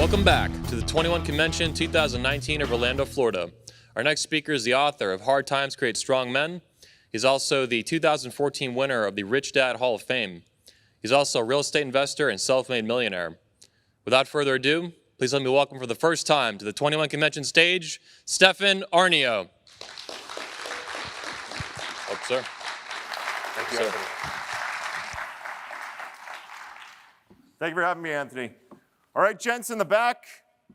Welcome back to the 21 Convention 2019 of Orlando, Florida. Our next speaker is the author of Hard Times Create Strong Men. He's also the 2014 winner of the Rich Dad Hall of Fame. He's also a real estate investor and self-made millionaire. Without further ado, please let me welcome for the first time to the 21 Convention stage, Stefan Aarnio. Oh, sir. Thank you, Sir. Anthony. Thank you for having me, Anthony. All right, gents in the back,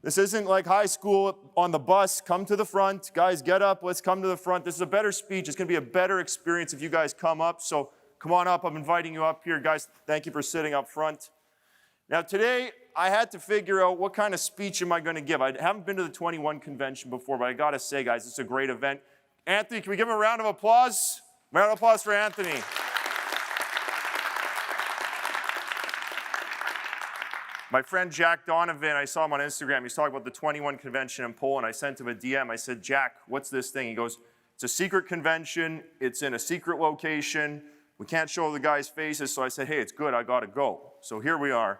this isn't like high school on the bus. Come to the front. Guys, get up. Let's come to the front. This is a better speech. It's going to be a better experience if you guys come up. So come on up. I'm inviting you up here. Guys, thank you for sitting up front. Now, today, I had to figure out what kind of speech am I going to give. I haven't been to the 21 Convention before, but I got to say, guys, it's a great event. Anthony, can we give him a round of applause? Round of applause for Anthony. My friend Jack Donovan, I saw him on Instagram. He's talking about the 21 Convention in Poland. I sent him a DM. I said, Jack, what's this thing? He goes, it's a secret convention. It's in a secret location. We can't show the guys' faces. So I said, hey, it's good. I got to go. So here we are.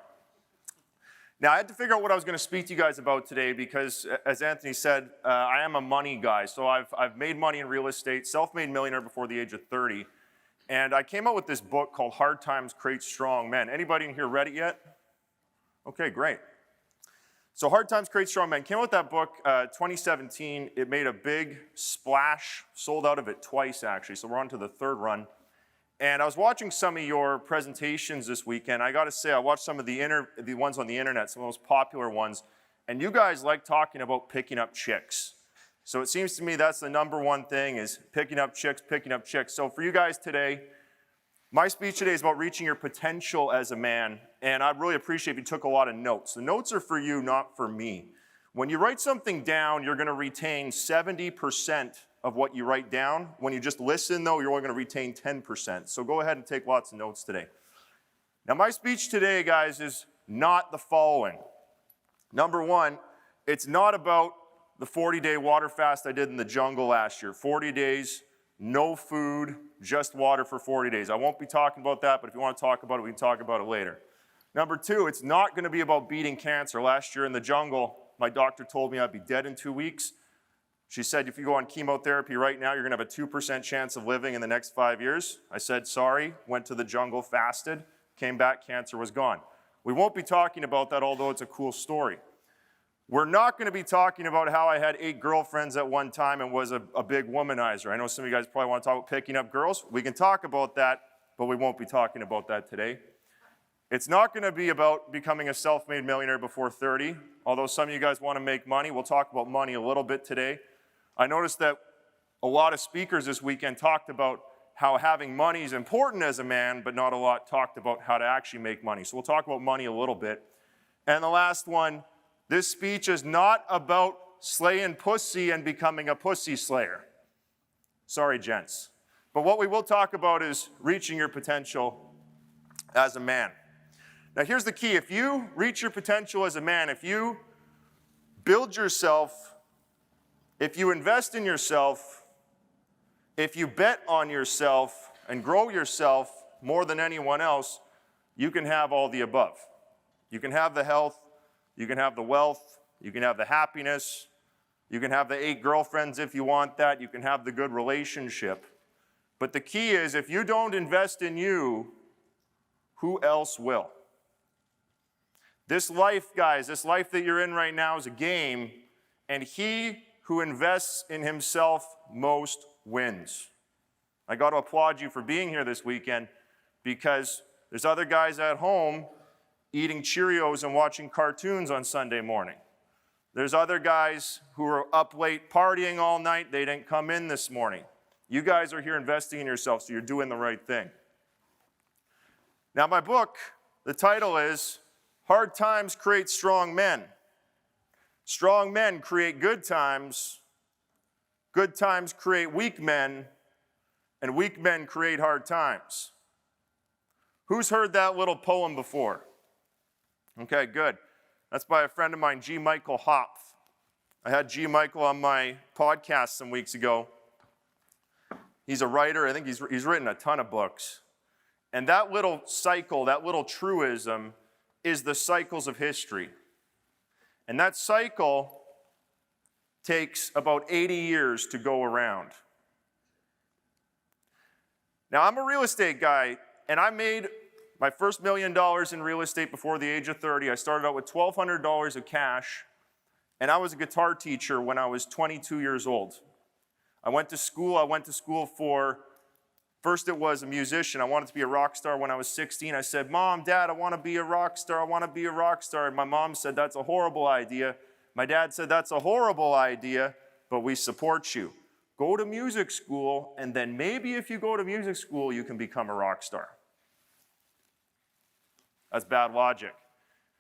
Now, I had to figure out what I was going to speak to you guys about today because, as Anthony said, I am a money guy. So I've made money in real estate, self-made millionaire before the age of 30. And I came out with this book called Hard Times Create Strong Men. Anybody in here read it yet? Okay, great. So Hard Times Create Strong Men. Came out with that book 2017. It made a big splash. Sold out of it twice, actually. So we're on to the third run. And I was watching some of your presentations this weekend. I got to say, I watched some of the ones on the internet, some of the most popular ones. And you guys like talking about picking up chicks. So it seems to me that's the number one thing is picking up chicks, picking up chicks. So for you guys today, my speech today is about reaching your potential as a man, and I'd really appreciate if you took a lot of notes. The notes are for you, not for me. When you write something down, you're going to retain 70% of what you write down. When you just listen, though, you're only going to retain 10%. So go ahead and take lots of notes today. Now, my speech today, guys, is not the following. Number one, it's not about the 40-day water fast I did in the jungle last year. 40 days, no food, just water for 40 days. I won't be talking about that, but if you want to talk about it, we can talk about it later. Number two, it's not going to be about beating cancer. Last year in the jungle, my doctor told me I'd be dead in 2 weeks. She said, if you go on chemotherapy right now, you're going to have a 2% chance of living in the next 5 years. I said, sorry, went to the jungle, fasted, came back, cancer was gone. We won't be talking about that, although it's a cool story. We're not going to be talking about how I had 8 girlfriends at one time and was a big womanizer. I know some of you guys probably want to talk about picking up girls. We can talk about that, but we won't be talking about that today. It's not going to be about becoming a self-made millionaire before 30, although some of you guys want to make money. We'll talk about money a little bit today. I noticed that a lot of speakers this weekend talked about how having money is important as a man, but not a lot talked about how to actually make money. So we'll talk about money a little bit. And the last one, this speech is not about slaying pussy and becoming a pussy slayer. Sorry, gents. But what we will talk about is reaching your potential as a man. Now, here's the key. If you reach your potential as a man, if you build yourself, if you invest in yourself, if you bet on yourself and grow yourself more than anyone else, you can have all the above. You can have the health, you can have the wealth, you can have the happiness, you can have the 8 girlfriends if you want that, you can have the good relationship. But the key is if you don't invest in you, who else will? This life, guys, this life that you're in right now is a game, and he who invests in himself most wins. I got to applaud you for being here this weekend because there's other guys at home eating Cheerios and watching cartoons on Sunday morning. There's other guys who are up late partying all night. They didn't come in this morning. You guys are here investing in yourself, so you're doing the right thing. Now, my book, the title is Hard Times Create Strong Men. Strong men create good times create weak men, and weak men create hard times. Who's heard that little poem before? Okay, good. That's by a friend of mine, G. Michael Hopf. I had G. Michael on my podcast some weeks ago. He's a writer. I think he's written a ton of books. And that little cycle, that little truism, is the cycles of history. And that cycle takes about 80 years to go around. Now, I'm a real estate guy, and I made my first $1 million in real estate before the age of 30. I started out with $1,200 of cash, and I was a guitar teacher when I was 22 years old. I went to school for, first it was a musician. I wanted to be a rock star when I was 16. I said, Mom, Dad, I want to be a rock star. I want to be a rock star. And my mom said, that's a horrible idea. My dad said, that's a horrible idea, but we support you. Go to music school, and then maybe if you go to music school, you can become a rock star. That's bad logic.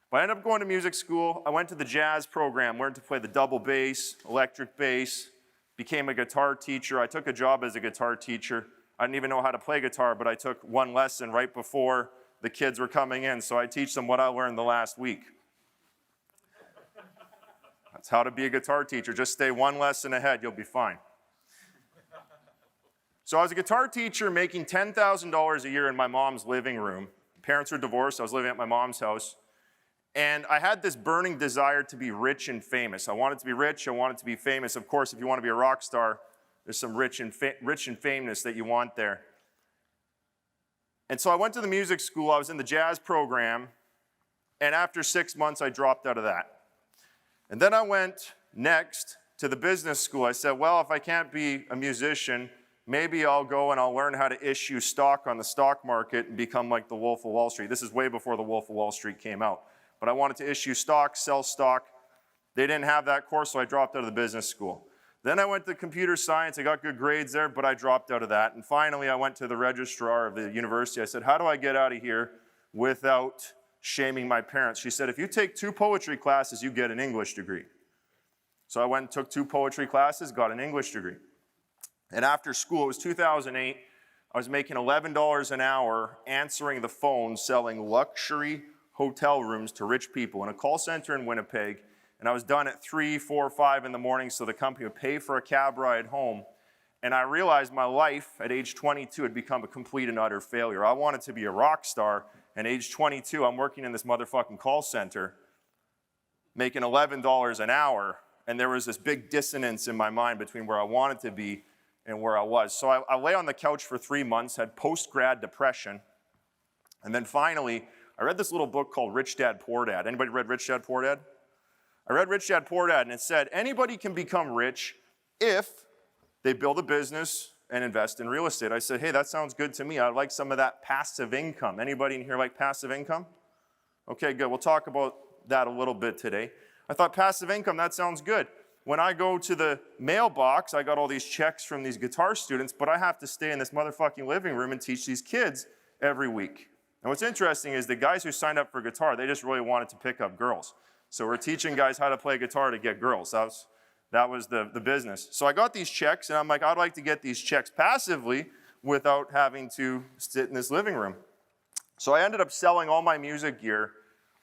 But I ended up going to music school. I went to the jazz program, learned to play the double bass, electric bass, became a guitar teacher. I took a job as a guitar teacher. I didn't even know how to play guitar, but I took one lesson right before the kids were coming in, so I teach them what I learned the last week. That's how to be a guitar teacher. Just stay one lesson ahead, you'll be fine. So I was a guitar teacher making $10,000 a year in my mom's living room. Parents were divorced, I was living at my mom's house. And I had this burning desire to be rich and famous. I wanted to be rich, I wanted to be famous. Of course, if you want to be a rock star, there's some rich and famousness that you want there. And so I went to the music school, I was in the jazz program, and after 6 months, I dropped out of that. And then I went next to the business school. I said, well, if I can't be a musician, maybe I'll go and I'll learn how to issue stock on the stock market and become like the Wolf of Wall Street. This is way before the Wolf of Wall Street came out. But I wanted to issue stock, sell stock. They didn't have that course, so I dropped out of the business school. Then I went to computer science. I got good grades there, but I dropped out of that. And finally, I went to the registrar of the university. I said, how do I get out of here without shaming my parents? She said, if you take 2 poetry classes, you get an English degree. So I went and took 2 poetry classes, got an English degree. And after school, it was 2008, I was making $11 an hour answering the phone, selling luxury hotel rooms to rich people in a call center in Winnipeg. And I was done at 3, 4, 5 in the morning so the company would pay for a cab ride home. And I realized my life at age 22 had become a complete and utter failure. I wanted to be a rock star. And age 22, I'm working in this motherfucking call center, making $11 an hour. And there was this big dissonance in my mind between where I wanted to be and where I was. So I lay on the couch for 3 months, had post-grad depression. And then finally, I read this little book called Rich Dad, Poor Dad. Anybody read Rich Dad, Poor Dad? I read Rich Dad, Poor Dad, and it said, anybody can become rich if they build a business and invest in real estate. I said, hey, that sounds good to me. I'd like some of that passive income. Anybody in here like passive income? Okay, good. We'll talk about that a little bit today. I thought passive income, that sounds good. When I go to the mailbox, I got all these checks from these guitar students, but I have to stay in this motherfucking living room and teach these kids every week. And what's interesting is the guys who signed up for guitar, they just really wanted to pick up girls. So we're teaching guys how to play guitar to get girls. That was the business. So I got these checks, and I'm like, I'd like to get these checks passively without having to sit in this living room. So I ended up selling all my music gear.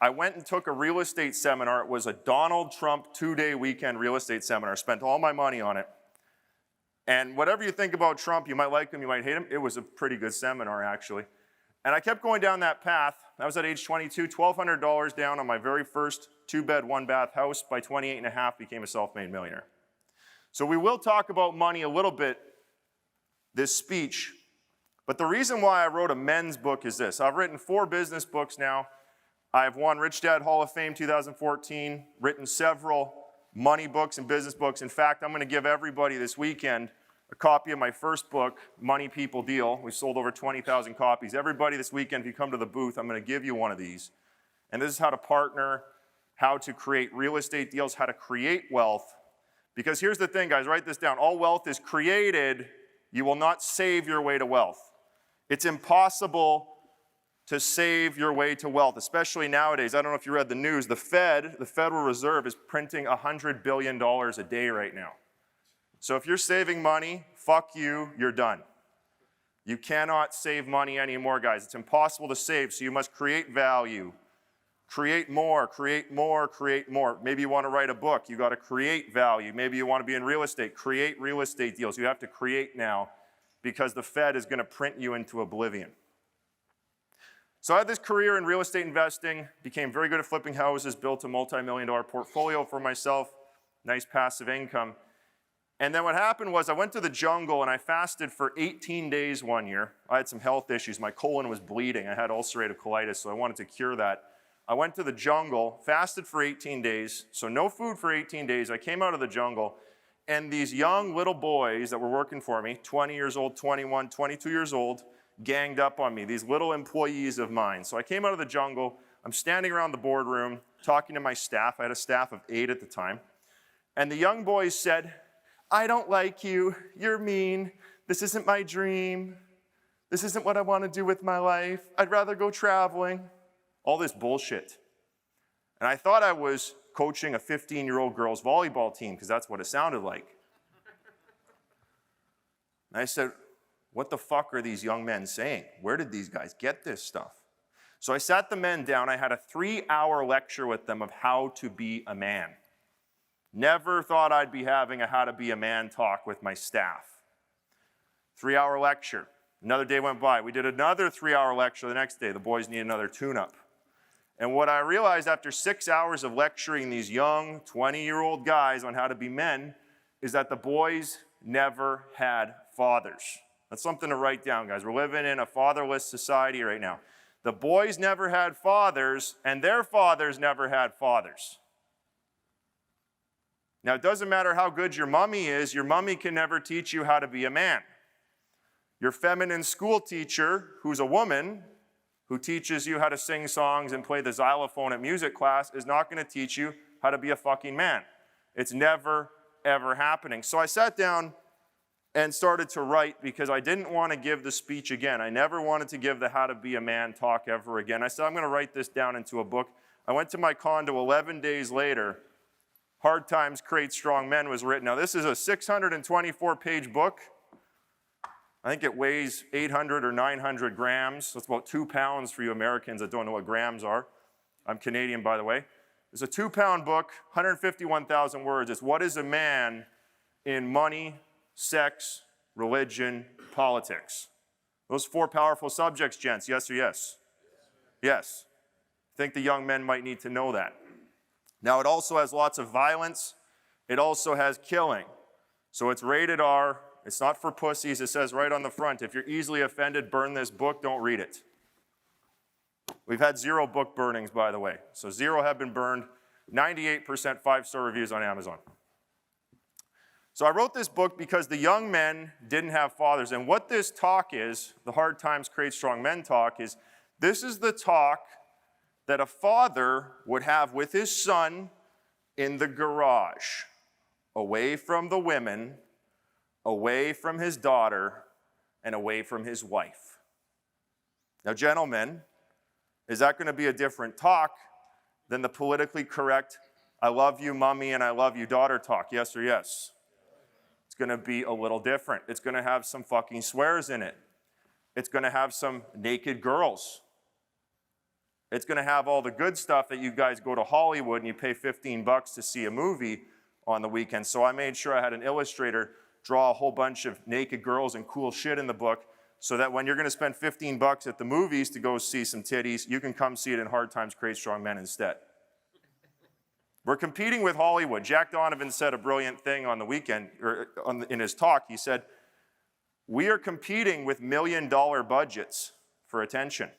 I went and took a real estate seminar. It was a Donald Trump 2-day weekend real estate seminar. Spent all my money on it. And whatever you think about Trump, you might like him, you might hate him. It was a pretty good seminar, actually. And I kept going down that path. I was at age 22, $1,200 down on my very first 2-bed, 1-bath house. By 28 and a half, became a self-made millionaire. So we will talk about money a little bit this speech. But the reason why I wrote a men's book is this. I've written 4 business books now. I've won Rich Dad Hall of Fame 2014, written several money books and business books. In fact, I'm going to give everybody this weekend a copy of my first book, Money People Deal. We sold over 20,000 copies. Everybody this weekend, if you come to the booth, I'm going to give you one of these. And this is how to partner, how to create real estate deals, how to create wealth. Because here's the thing, guys, write this down. All wealth is created. You will not save your way to wealth. It's impossible to save your way to wealth, especially nowadays. I don't know if you read the news. The Fed, the Federal Reserve, is printing $100 billion a day right now. So if you're saving money, fuck you, you're done. You cannot save money anymore, guys. It's impossible to save, so you must create value. Create more, create more, create more. Maybe you want to write a book. You got to create value. Maybe you want to be in real estate. Create real estate deals. You have to create now because the Fed is going to print you into oblivion. So I had this career in real estate investing, became very good at flipping houses, built a multi-million-dollar portfolio for myself, nice passive income. And then what happened was I went to the jungle and I fasted for 18 days one year. I had some health issues. My colon was bleeding. I had ulcerative colitis, so I wanted to cure that. I went to the jungle, fasted for 18 days, so no food for 18 days. I came out of the jungle, and these young little boys that were working for me, 20 years old, 21, 22 years old, ganged up on me, these little employees of mine. So I came out of the jungle. I'm standing around the boardroom talking to my staff. I had a staff of 8 at the time. And the young boys said, "I don't like you. You're mean. This isn't my dream. This isn't what I want to do with my life. I'd rather go traveling." All this bullshit. And I thought I was coaching a 15-year-old girls volleyball team because that's what it sounded like. And I said, what the fuck are these young men saying? Where did these guys get this stuff? So I sat the men down. I had a 3-hour lecture with them of how to be a man. Never thought I'd be having a how to be a man talk with my staff. 3-hour lecture. Another day went by. We did another 3-hour lecture the next day. The boys need another tune-up. And what I realized after 6 hours of lecturing these young 20-year-old guys on how to be men is that the boys never had fathers. That's something to write down, guys. We're living in a fatherless society right now. The boys never had fathers, and their fathers never had fathers. Now, it doesn't matter how good your mommy is, your mommy can never teach you how to be a man. Your feminine school teacher, who's a woman, who teaches you how to sing songs and play the xylophone at music class, is not going to teach you how to be a fucking man. It's never, ever happening. So I sat down and started to write because I didn't want to give the speech again. I never wanted to give the how to be a man talk ever again. I said, I'm going to write this down into a book. I went to my condo 11 days later. Hard Times Create Strong Men was written. Now, this is a 624-page book. I think it weighs 800 or 900 grams. That's about 2 pounds for you Americans that don't know what grams are. I'm Canadian, by the way. It's a 2-pound book, 151,000 words. It's what is a man in money, sex, religion, politics. Those 4 powerful subjects, gents, yes or yes? Yes. I think the young men might need to know that. Now, it also has lots of violence. It also has killing. So it's rated R. It's not for pussies. It says right on the front, if you're easily offended, burn this book, don't read it. We've had 0 book burnings, by the way. So 0 have been burned, 98% 5-star reviews on Amazon. So I wrote this book because the young men didn't have fathers. And what this talk is, the Hard Times Create Strong Men talk, is this is the talk that a father would have with his son in the garage, away from the women, away from his daughter, and away from his wife. Now, gentlemen, is that going to be a different talk than the politically correct, I love you, mommy, and I love you, daughter talk? Yes or yes? It's going to be a little different. It's going to have some fucking swears in it. It's going to have some naked girls. It's going to have all the good stuff that you guys go to Hollywood and you pay $15 to see a movie on the weekend. So I made sure I had an illustrator draw a whole bunch of naked girls and cool shit in the book so that when you're going to spend $15 at the movies to go see some titties, you can come see it in Hard Times Create Strong Men instead. We're competing with Hollywood. Jack Donovan said a brilliant thing on the weekend, or in his talk. He said, we are competing with $1 million budgets for attention.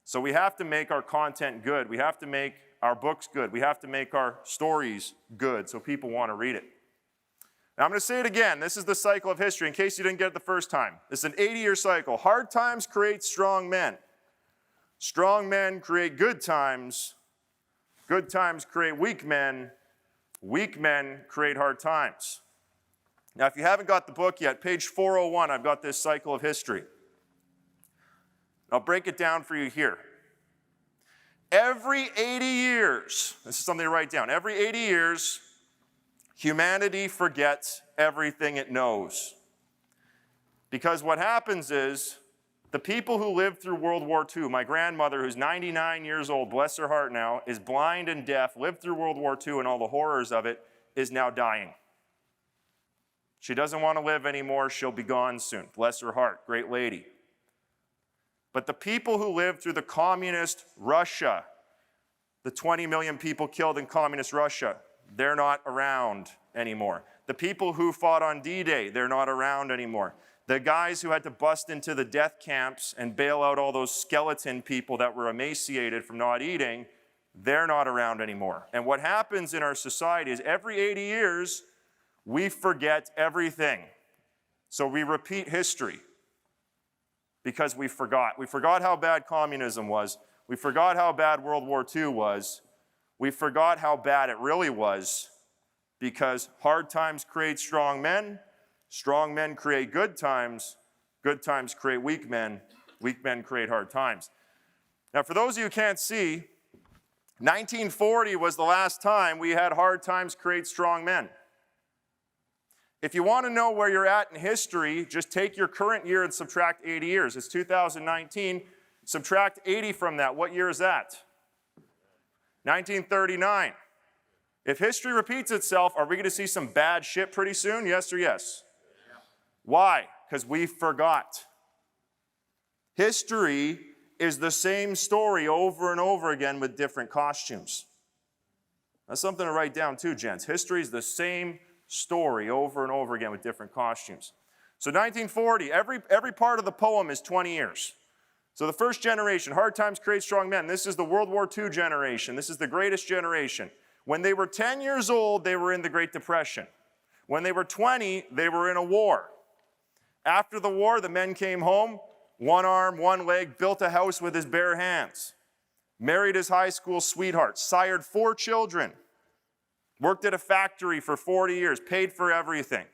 So we have to make our content good. We have to make our books good. We have to make our stories good so people want to read it. Now I'm going to say it again. This is the cycle of history in case you didn't get it the first time. It's an 80-year cycle. Hard times create strong men. Strong men create good times. Good times create weak men. Weak men create hard times. Now if you haven't got the book yet, page 401, I've got this cycle of history. I'll break it down for you here. Every 80 years, this is something to write down, every 80 years, humanity forgets everything it knows. Because what happens is, the people who lived through World War II, my grandmother, who's 99 years old, bless her heart now, is blind and deaf, lived through World War II and all the horrors of it, is now dying. She doesn't want to live anymore. She'll be gone soon. Bless her heart. Great lady. But the people who lived through the communist Russia, the 20 million people killed in communist Russia, they're not around anymore. The people who fought on D-Day, they're not around anymore. The guys who had to bust into the death camps and bail out all those skeleton people that were emaciated from not eating, they're not around anymore. And what happens in our society is every 80 years, we forget everything. So we repeat history because we forgot. We forgot how bad communism was. We forgot how bad World War II was. We forgot how bad it really was because hard times create strong men create good times create weak men create hard times. Now, for those of you who can't see, 1940 was the last time we had hard times create strong men. If you want to know where you're at in history, just take your current year and subtract 80 years. It's 2019. Subtract 80 from that. What year is that? 1939. If history repeats itself, are we going to see some bad shit pretty soon? Yes or yes? Yeah. Why? Because we forgot. History is the same story over and over again with different costumes. That's something to write down too, gents. History is the same story over and over again with different costumes. So 1940, every part of the poem is 20 years. So the first generation, hard times create strong men. This is the World War II generation. This is the greatest generation. When they were 10 years old, they were in the Great Depression. When they were 20, they were in a war. After the war, the men came home, one arm, one leg, built a house with his bare hands, married his high school sweetheart, sired 4 children, worked at a factory for 40 years, paid for everything.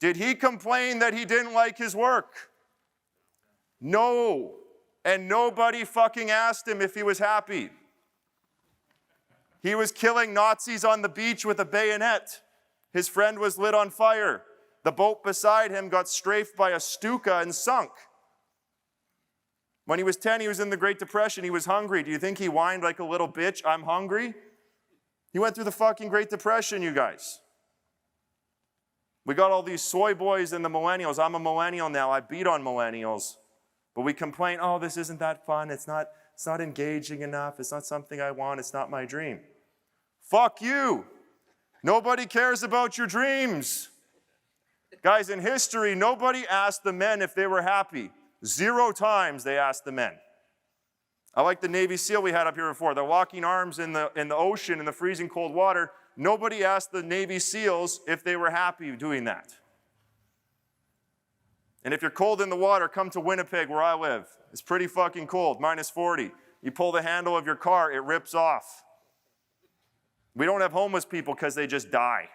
Did he complain that he didn't like his work? No. And nobody fucking asked him if he was happy. He was killing Nazis on the beach with a bayonet. His friend was lit on fire. The boat beside him got strafed by a Stuka and sunk. When he was 10, he was in the Great Depression. He was hungry. Do you think he whined like a little bitch, I'm hungry? He went through the fucking Great Depression, you guys. We got all these soy boys and the millennials. I'm a millennial now. I beat on millennials. But we complain, oh, this isn't that fun. It's not engaging enough. It's not something I want. It's not my dream. Fuck you. Nobody cares about your dreams. Guys, in history, nobody asked the men if they were happy. 0 times they asked the men. I like the Navy SEAL we had up here before. They're locking arms in the ocean in the freezing cold water. Nobody asked the Navy SEALs if they were happy doing that. And if you're cold in the water, come to Winnipeg where I live. It's pretty fucking cold, -40. You pull the handle of your car, it rips off. We don't have homeless people because they just die.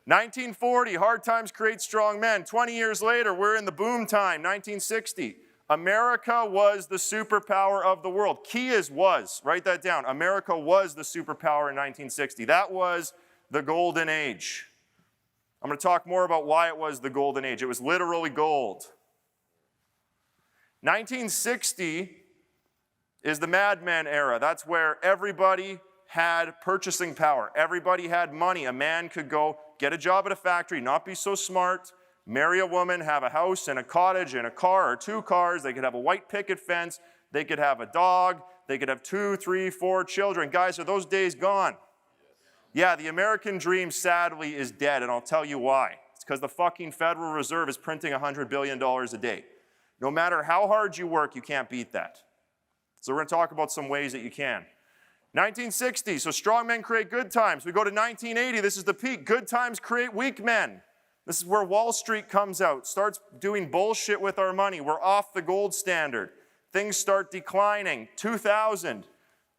1940, hard times create strong men. 20 years later, we're in the boom time, 1960. America was the superpower of the world. Key is was, write that down. America was the superpower in 1960. That was the golden age. I'm going to talk more about why it was the golden age. It was literally gold. 1960 is the Mad Men era. That's where everybody had purchasing power. Everybody had money. A man could go get a job at a factory, not be so smart, marry a woman, have a house and a cottage and a car or 2 cars. They could have a white picket fence. They could have a dog. They could have 2, 3, 4 children. Guys, are those days gone? Yeah, the American dream, sadly, is dead, and I'll tell you why. It's because the fucking Federal Reserve is printing $100 billion a day. No matter how hard you work, you can't beat that. So we're going to talk about some ways that you can. 1960, so strong men create good times. We go to 1980, this is the peak. Good times create weak men. This is where Wall Street comes out, starts doing bullshit with our money. We're off the gold standard. Things start declining. 2000,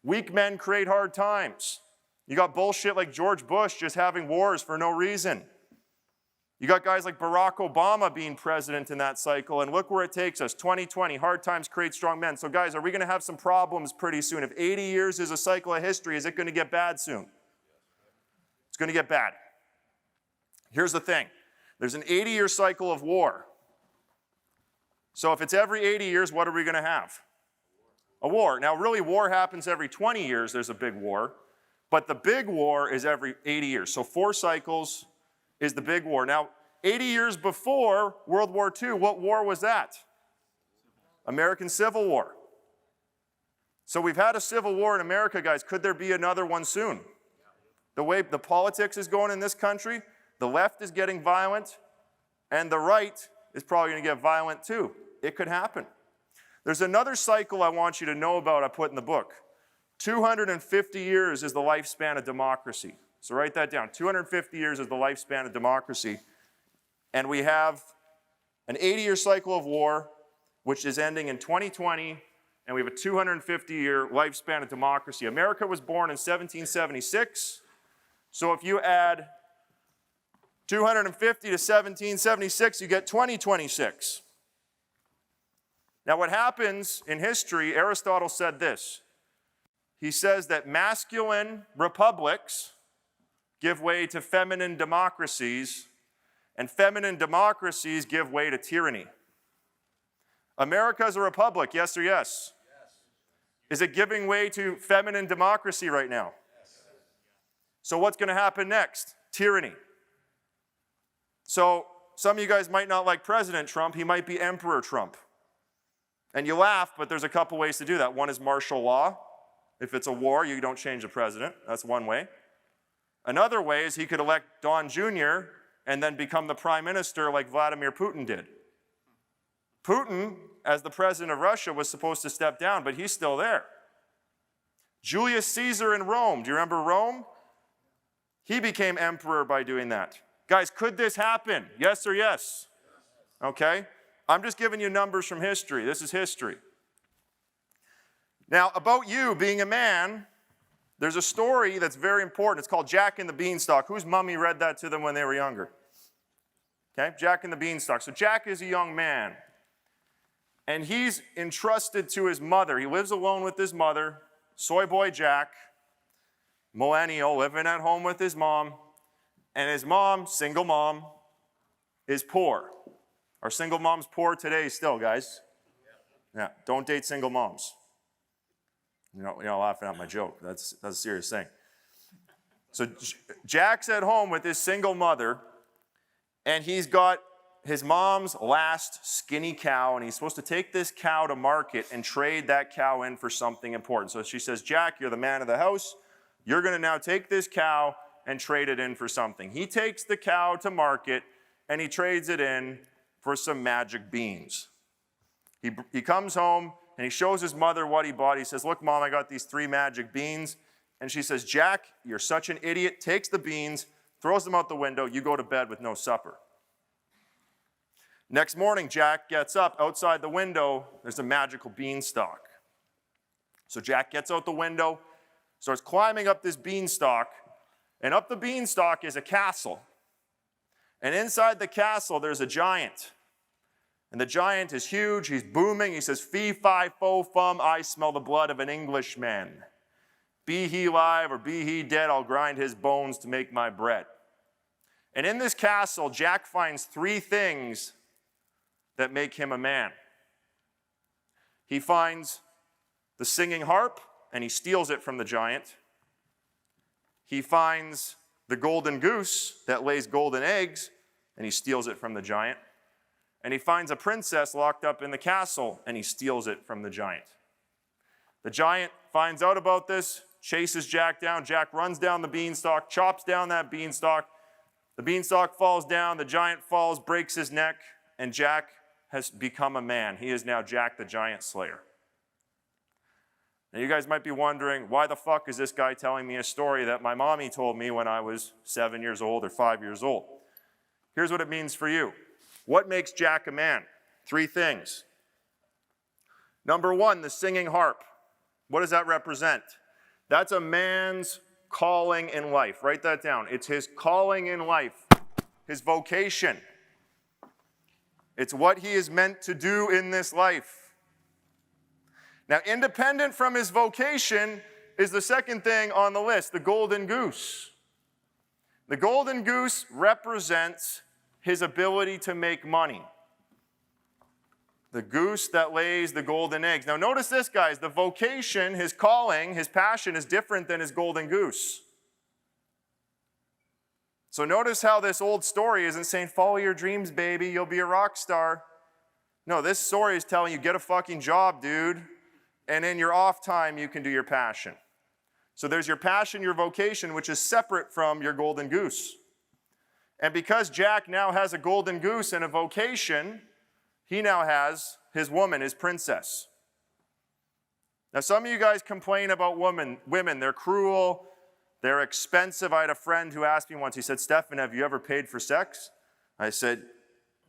weak men create hard times. You got bullshit like George Bush just having wars for no reason. You got guys like Barack Obama being president in that cycle, and look where it takes us. 2020, hard times create strong men. So guys, are we going to have some problems pretty soon? If 80 years is a cycle of history, is it going to get bad soon? It's going to get bad. Here's the thing. There's an 80-year cycle of war. So if it's every 80 years, what are we going to have? A war. Now, really, war happens every 20 years. There's a big war. But the big war is every 80 years. So 4 cycles is the big war. Now, 80 years before World War II, what war was that? American Civil War. So we've had a civil war in America, guys. Could there be another one soon? The way the politics is going in this country, the left is getting violent, and the right is probably going to get violent too. It could happen. There's another cycle I want you to know about I put in the book. 250 years is the lifespan of democracy. So write that down. 250 years is the lifespan of democracy. And we have an 80-year cycle of war, which is ending in 2020, and we have a 250-year lifespan of democracy. America was born in 1776. So if you add 250 to 1776, you get 2026. Now what happens in history, Aristotle said this. He says that masculine republics give way to feminine democracies, and feminine democracies give way to tyranny. America is a republic, yes or yes? Yes. Is it giving way to feminine democracy right now? Yes. So what's going to happen next? Tyranny. So some of you guys might not like President Trump. He might be Emperor Trump. And you laugh, but there's a couple ways to do that. One is martial law. If it's a war, you don't change the president. That's one way. Another way is he could elect Don Jr. and then become the prime minister like Vladimir Putin did. Putin, as the president of Russia, was supposed to step down, but he's still there. Julius Caesar in Rome, do you remember Rome? He became emperor by doing that. Guys, could this happen? Yes or yes? Okay? I'm just giving you numbers from history. This is history. Now, about you being a man, there's a story that's very important. It's called Jack and the Beanstalk. Whose mummy read that to them when they were younger? Okay, Jack and the Beanstalk. So Jack is a young man, and he's entrusted to his mother. He lives alone with his mother, soy boy Jack, millennial, living at home with his mom, and his mom, single mom, is poor. Are single moms poor today still, guys? Yeah, don't date single moms. You're not laughing at my joke. That's a serious thing. So Jack's at home with his single mother, and he's got his mom's last skinny cow, and he's supposed to take this cow to market and trade that cow in for something important. So she says, Jack, you're the man of the house. You're going to now take this cow and trade it in for something. He takes the cow to market, and he trades it in for some magic beans. He comes home, and he shows his mother what he bought. He says, look, Mom, I got these 3 magic beans. And she says, Jack, you're such an idiot. Takes the beans, throws them out the window. You go to bed with no supper. Next morning, Jack gets up. Outside the window, there's a magical beanstalk. So Jack gets out the window, starts climbing up this beanstalk, and up the beanstalk is a castle. And inside the castle, there's a giant. And the giant is huge, he's booming, he says, fee, fi, fo, fum, I smell the blood of an Englishman. Be he alive or be he dead, I'll grind his bones to make my bread. And in this castle, Jack finds 3 things that make him a man. He finds the singing harp, and he steals it from the giant. He finds the golden goose that lays golden eggs, and he steals it from the giant. And he finds a princess locked up in the castle, and he steals it from the giant. The giant finds out about this, chases Jack down. Jack runs down the beanstalk, chops down that beanstalk. The beanstalk falls down, the giant falls, breaks his neck, and Jack has become a man. He is now Jack the Giant Slayer. Now you guys might be wondering, why the fuck is this guy telling me a story that my mommy told me when I was 7 years old or 5 years old? Here's what it means for you. What makes Jack a man? 3 things. Number 1, the singing harp. What does that represent? That's a man's calling in life. Write that down. It's his calling in life, his vocation. It's what he is meant to do in this life. Now, independent from his vocation is the second thing on the list, the golden goose. The golden goose represents his ability to make money. The goose that lays the golden eggs. Now notice this, guys. The vocation, his calling, his passion is different than his golden goose. So notice how this old story isn't saying, follow your dreams, baby, you'll be a rock star. No, this story is telling you, get a fucking job, dude. And in your off time, you can do your passion. So there's your passion, your vocation, which is separate from your golden goose. And because Jack now has a golden goose and a vocation, he now has his woman, his princess. Now, some of you guys complain about women. They're cruel, they're expensive. I had a friend who asked me once, he said, Stefan, have you ever paid for sex? I said,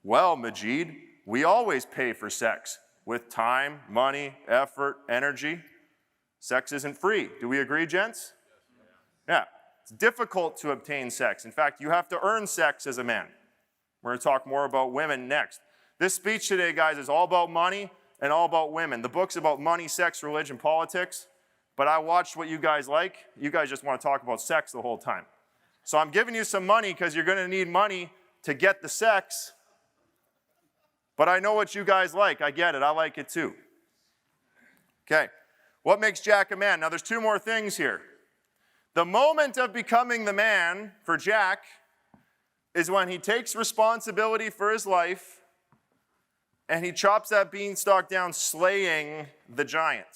well, Majid, we always pay for sex with time, money, effort, energy. Sex isn't free. Do we agree, gents? Yeah. It's difficult to obtain sex. In fact, you have to earn sex as a man. We're going to talk more about women next. This speech today, guys, is all about money and all about women. The book's about money, sex, religion, politics. But I watched what you guys like. You guys just want to talk about sex the whole time. So I'm giving you some money because you're going to need money to get the sex. But I know what you guys like. I get it. I like it too. Okay. What makes Jack a man? Now, there's two more things here. The moment of becoming the man for Jack is when he takes responsibility for his life and he chops that beanstalk down, slaying the giant.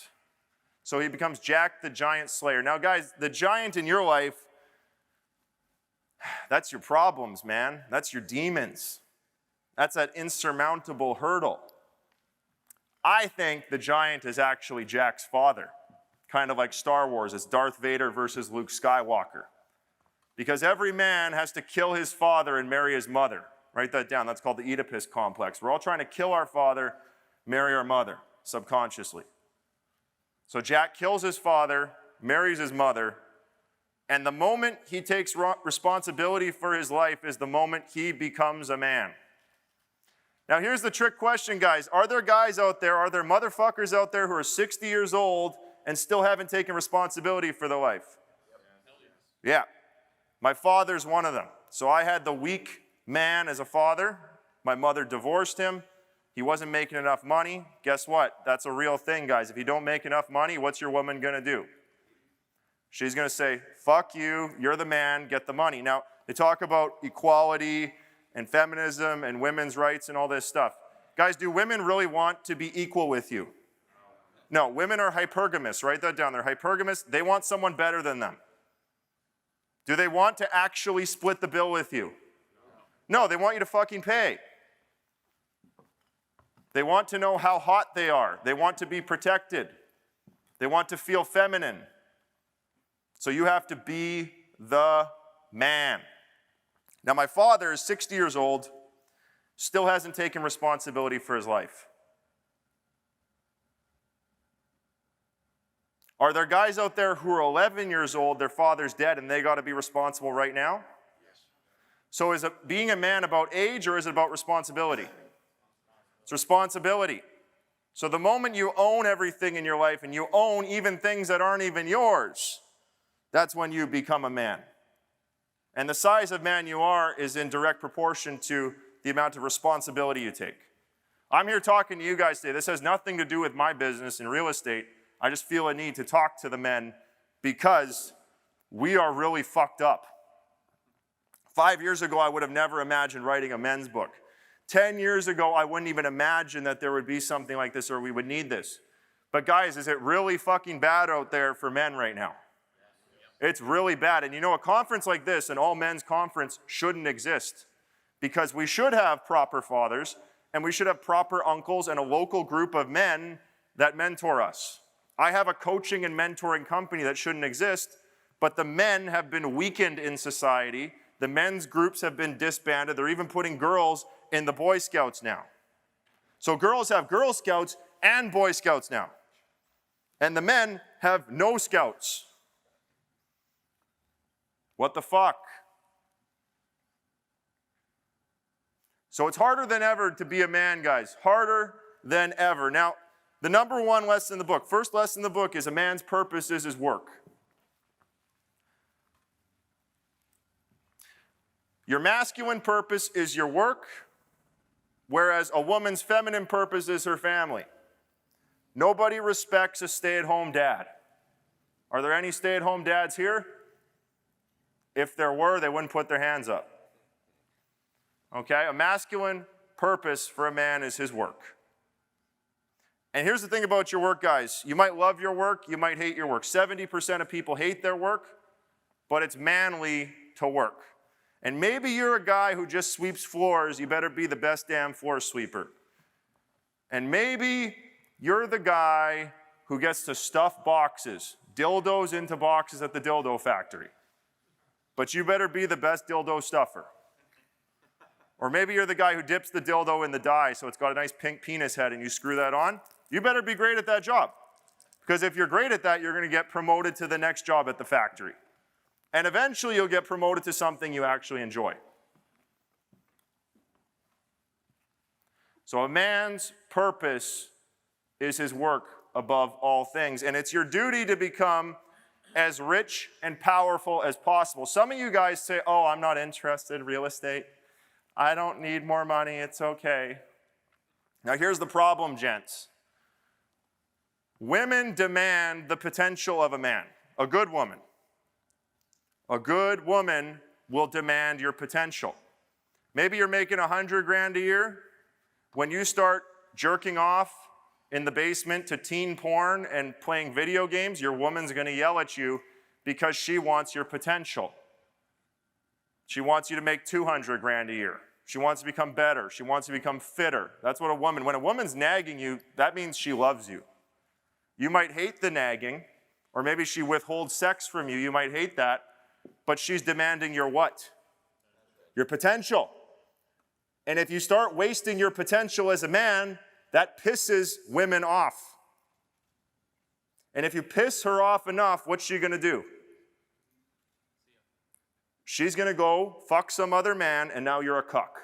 So he becomes Jack the Giant Slayer. Now, guys, the giant in your life, that's your problems, man. That's your demons. That's that insurmountable hurdle. I think the giant is actually Jack's father. Kind of like Star Wars, it's Darth Vader versus Luke Skywalker. Because every man has to kill his father and marry his mother. Write that down, that's called the Oedipus complex. We're all trying to kill our father, marry our mother, subconsciously. So Jack kills his father, marries his mother, and the moment he takes responsibility for his life is the moment he becomes a man. Now here's the trick question, guys. Are there guys out there, are there motherfuckers out there who are 60 years old and still haven't taken responsibility for their life? Yeah. My father's one of them. So I had the weak man as a father. My mother divorced him. He wasn't making enough money. Guess what? That's a real thing, guys. If you don't make enough money, what's your woman going to do? She's going to say, fuck you, you're the man, get the money. Now, they talk about equality and feminism and women's rights and all this stuff. Guys, do women really want to be equal with you? No, women are hypergamous. Write that down. They're hypergamous. They want someone better than them. Do they want to actually split the bill with you? No, they want you to fucking pay. They want to know how hot they are. They want to be protected. They want to feel feminine. So you have to be the man. Now, my father is 60 years old, still hasn't taken responsibility for his life. Are there guys out there who are 11 years old, their father's dead, and they got to be responsible right now? Yes. So is it being a man about age, or is it about responsibility? It's responsibility. So the moment you own everything in your life, and you own even things that aren't even yours, that's when you become a man. And the size of man you are is in direct proportion to the amount of responsibility you take. I'm here talking to you guys today. This has nothing to do with my business in real estate. I just feel a need to talk to the men because we are really fucked up. 5 years ago, I would have never imagined writing a men's book. 10 years ago, I wouldn't even imagine that there would be something like this or we would need this. But guys, is it really fucking bad out there for men right now? It's really bad. And you know, a conference like this, an all-men's conference, shouldn't exist because we should have proper fathers and we should have proper uncles and a local group of men that mentor us. I have a coaching and mentoring company that shouldn't exist, but the men have been weakened in society. The men's groups have been disbanded. They're even putting girls in the Boy Scouts now. So girls have Girl Scouts and Boy Scouts now. And the men have no scouts. What the fuck? So it's harder than ever to be a man, guys. Harder than ever. Now, the number one lesson in the book, first lesson in the book is a man's purpose is his work. Your masculine purpose is your work, whereas a woman's feminine purpose is her family. Nobody respects a stay-at-home dad. Are there any stay-at-home dads here? If there were, they wouldn't put their hands up. Okay? A masculine purpose for a man is his work. And here's the thing about your work, guys. You might love your work, you might hate your work. 70% of people hate their work, but it's manly to work. And maybe you're a guy who just sweeps floors, you better be the best damn floor sweeper. And maybe you're the guy who gets to stuff boxes, dildos into boxes at the dildo factory. But you better be the best dildo stuffer. Or maybe you're the guy who dips the dildo in the dye so it's got a nice pink penis head and you screw that on. You better be great at that job. Because if you're great at that, you're going to get promoted to the next job at the factory. And eventually you'll get promoted to something you actually enjoy. So a man's purpose is his work above all things. And it's your duty to become as rich and powerful as possible. Some of you guys say, oh, I'm not interested in real estate. I don't need more money. It's okay. Now here's the problem, gents. Women demand the potential of a man, a good woman. A good woman will demand your potential. Maybe you're making $100 grand a year. When you start jerking off in the basement to teen porn and playing video games, your woman's going to yell at you because she wants your potential. She wants you to make $200 grand a year. She wants to become better. She wants to become fitter. That's what a woman, when a woman's nagging you, that means she loves you. You might hate the nagging, or maybe she withholds sex from you. You might hate that, but she's demanding your what? Your potential. And if you start wasting your potential as a man, that pisses women off. And if you piss her off enough, what's she going to do? She's going to go fuck some other man, and now you're a cuck.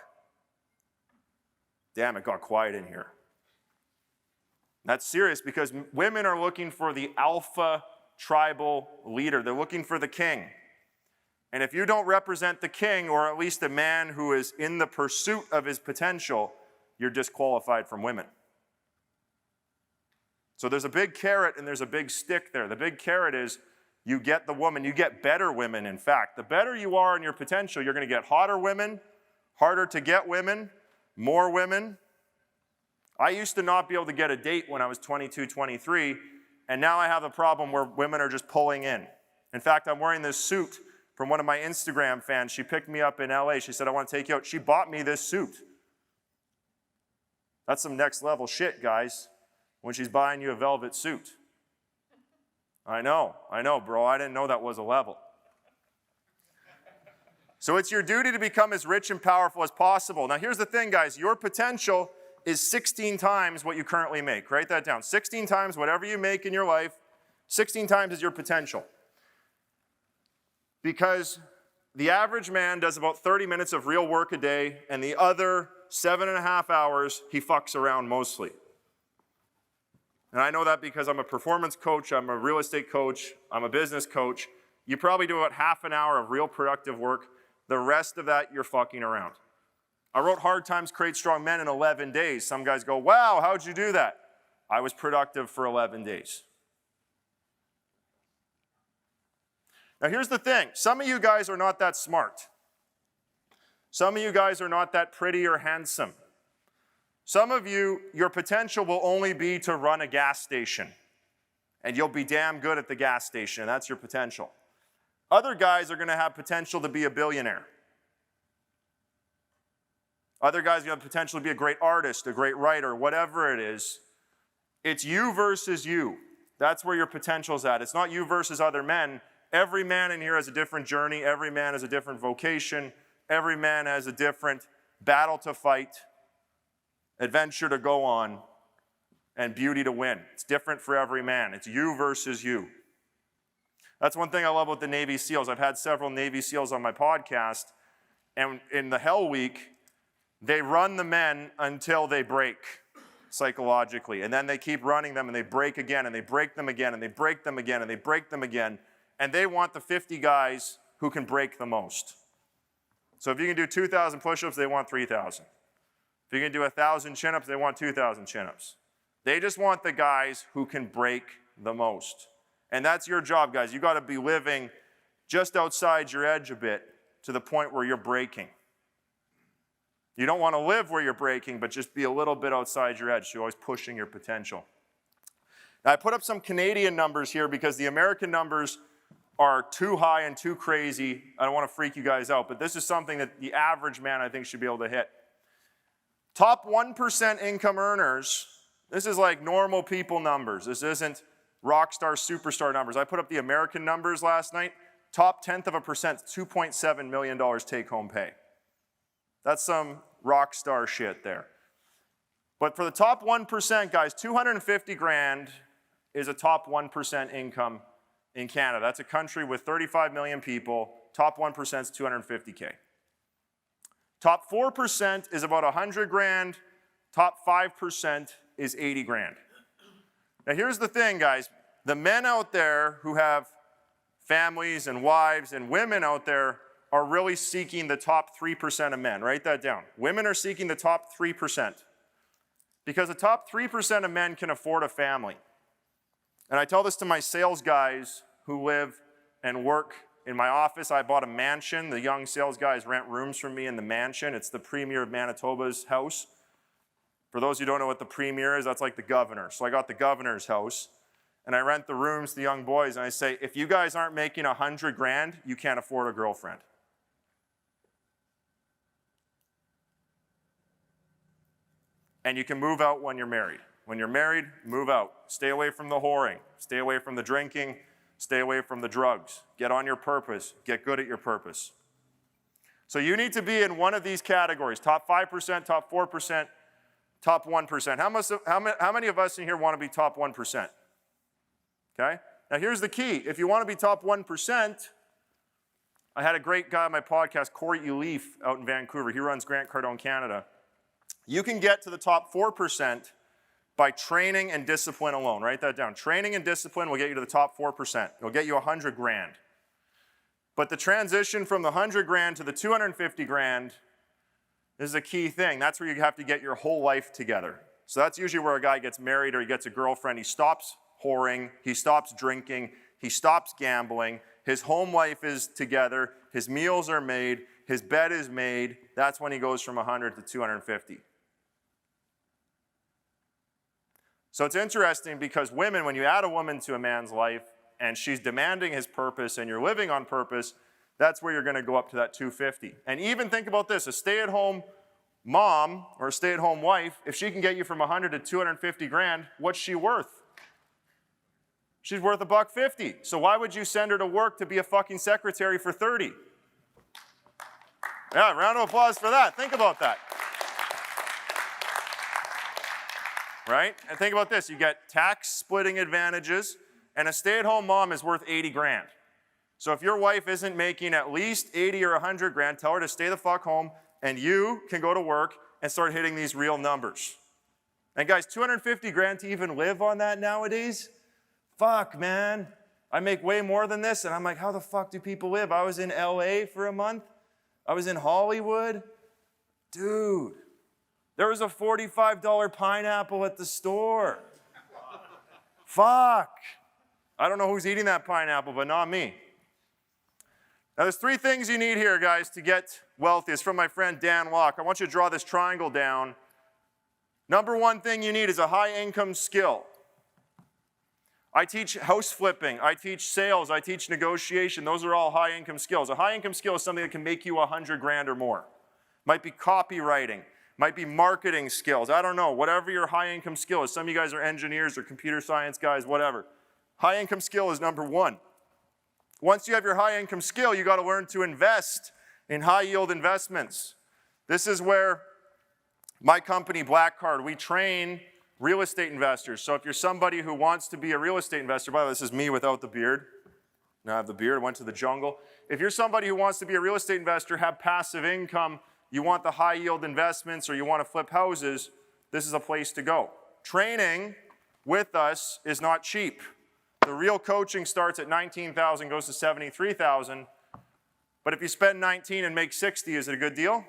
Damn, it got quiet in here. That's serious because women are looking for the alpha tribal leader. They're looking for the king. And if you don't represent the king, or at least a man who is in the pursuit of his potential, you're disqualified from women. So there's a big carrot and there's a big stick there. The big carrot is you get the woman, you get better women, in fact. The better you are in your potential, you're going to get hotter women, harder to get women, more women. I used to not be able to get a date when I was 22, 23, and now I have a problem where women are just pulling in. In fact, I'm wearing this suit from one of my Instagram fans. She picked me up in LA. She said, I want to take you out. She bought me this suit. That's some next level shit, guys, when she's buying you a velvet suit. I know, bro. I didn't know that was a level. So it's your duty to become as rich and powerful as possible. Now here's the thing, guys. Your potential is 16 times what you currently make. Write that down. 16 times whatever you make in your life, 16 times is your potential. Because the average man does about 30 minutes of real work a day, and the other 7.5 hours, he fucks around mostly. And I know that because I'm a performance coach, I'm a real estate coach, I'm a business coach. You probably do about half an hour of real productive work. The rest of that, you're fucking around. I wrote Hard Times Create Strong Men in 11 days. Some guys go, wow, how'd you do that? I was productive for 11 days. Now here's the thing. Some of you guys are not that smart. Some of you guys are not that pretty or handsome. Some of you, your potential will only be to run a gas station. And you'll be damn good at the gas station, and that's your potential. Other guys are going to have potential to be a billionaire. Other guys are going to have potential to be a great artist, a great writer, whatever it is. It's you versus you. That's where your potential's at. It's not you versus other men. Every man in here has a different journey. Every man has a different vocation. Every man has a different battle to fight, adventure to go on, and beauty to win. It's different for every man. It's you versus you. That's one thing I love about the Navy SEALs. I've had several Navy SEALs on my podcast, and in the Hell Week, they run the men until they break psychologically, and then they keep running them, and they break again, and they break them again, and they break them again, and they break them again, and they want the 50 guys who can break the most. So if you can do 2,000 push-ups, they want 3,000. If you can do 1,000 chin-ups, they want 2,000 chin-ups. They just want the guys who can break the most. And that's your job, guys. You got to be living just outside your edge a bit to the point where you're breaking. You don't want to live where you're breaking, but just be a little bit outside your edge. So you're always pushing your potential. Now, I put up some Canadian numbers here because the American numbers are too high and too crazy. I don't want to freak you guys out, but this is something that the average man, I think, should be able to hit. Top 1% income earners, this is like normal people numbers. This isn't rock star, superstar numbers. I put up the American numbers last night. Top 1/10%, $2.7 million take-home pay. That's some rock star shit there. But for the top 1%, guys, 250 grand is a top 1% income in Canada. That's a country with 35 million people. Top 1% is 250K. Top 4% is about 100 grand. Top 5% is 80 grand. Now here's the thing, guys. The men out there who have families and wives and women out there are really seeking the top 3% of men. Write that down. Women are seeking the top 3%. Because the top 3% of men can afford a family. And I tell this to my sales guys who live and work in my office. I bought a mansion. The young sales guys rent rooms from me in the mansion. It's the premier of Manitoba's house. For those who don't know what the premier is, that's like the governor. So I got the governor's house. And I rent the rooms to the young boys, and I say, if you guys aren't making 100 grand, you can't afford a girlfriend. And you can move out when you're married. When you're married, move out. Stay away from the whoring. Stay away from the drinking. Stay away from the drugs. Get on your purpose. Get good at your purpose. So you need to be in one of these categories, top 5%, top 4%, top 1%. How many of us in here want to be top 1%? Okay? Now here's the key. If you want to be top 1%, I had a great guy on my podcast, Corey Uleaf, out in Vancouver. He runs Grant Cardone Canada. You can get to the top 4% by training and discipline alone. Write that down. Training and discipline will get you to the top 4%. It'll get you 100 grand. But the transition from the 100 grand to the 250 grand is a key thing. That's where you have to get your whole life together. So that's usually where a guy gets married or he gets a girlfriend. He stops whoring, he stops drinking, he stops gambling, his home life is together, his meals are made, his bed is made. That's when he goes from 100 to 250. So it's interesting because women, when you add a woman to a man's life and she's demanding his purpose and you're living on purpose, that's where you're going to go up to that 250. And even think about this, a stay-at-home mom or a stay-at-home wife, if she can get you from 100 to 250 grand, what's she worth? She's worth $150. So why would you send her to work to be a fucking secretary for 30? Yeah, round of applause for that. Think about that. Right? And think about this. You get tax splitting advantages, and a stay-at-home mom is worth 80 grand. So if your wife isn't making at least 80 or 100 grand, tell her to stay the fuck home, and you can go to work and start hitting these real numbers. And guys, 250 grand to even live on that nowadays? Fuck, man. I make way more than this, and I'm like, how the fuck do people live? I was in LA for a month. I was in Hollywood. Dude, there was a $45 pineapple at the store. Fuck. I don't know who's eating that pineapple, but not me. Now, there's 3 things you need here, guys, to get wealthy. It's from my friend Dan Locke. I want you to draw this triangle down. Number 1 thing you need is a high-income skill. I teach house flipping, I teach sales, I teach negotiation. Those are all high-income skills. A high-income skill is something that can make you 100 grand or more. Might be copywriting, might be marketing skills. I don't know, whatever your high-income skill is. Some of you guys are engineers or computer science guys, whatever. High-income skill is number 1. Once you have your high-income skill, you got to learn to invest in high-yield investments. This is where my company, Black Card, we train real estate investors. So if you're somebody who wants to be a real estate investor, by the way, this is me without the beard. Now I have the beard, I went to the jungle. If you're somebody who wants to be a real estate investor, have passive income, you want the high yield investments or you want to flip houses, this is a place to go. Training with us is not cheap. The real coaching starts at $19,000, goes to $73,000. But if you spend 19 and make 60, is it a good deal?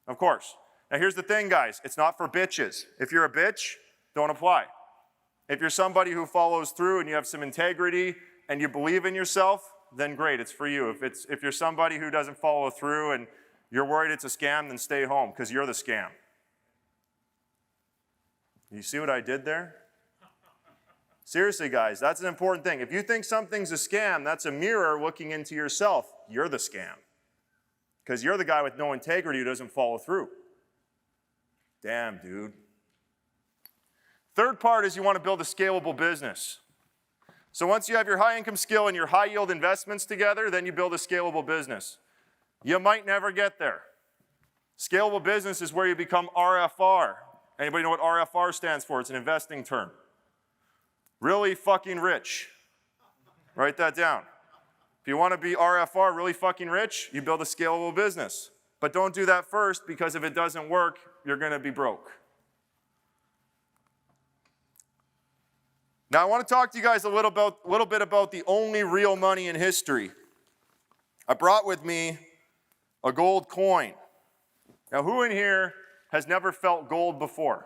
Of course. Now here's the thing, guys. It's not for bitches. If you're a bitch, don't apply. If you're somebody who follows through and you have some integrity and you believe in yourself, then great, it's for you. If you're somebody who doesn't follow through and you're worried it's a scam, then stay home, because you're the scam. You see what I did there? Seriously, guys, that's an important thing. If you think something's a scam, that's a mirror looking into yourself. You're the scam. Because you're the guy with no integrity who doesn't follow through. Damn, dude. Third part is you want to build a scalable business. So once you have your high income skill and your high yield investments together, then you build a scalable business. You might never get there. Scalable business is where you become RFR. Anybody know what RFR stands for? It's an investing term. Really fucking rich. Write that down. If you want to be RFR, really fucking rich, you build a scalable business. But don't do that first, because if it doesn't work, you're going to be broke. Now I want to talk to you guys a little bit about the only real money in history. I brought with me a gold coin. Now who in here has never felt gold before?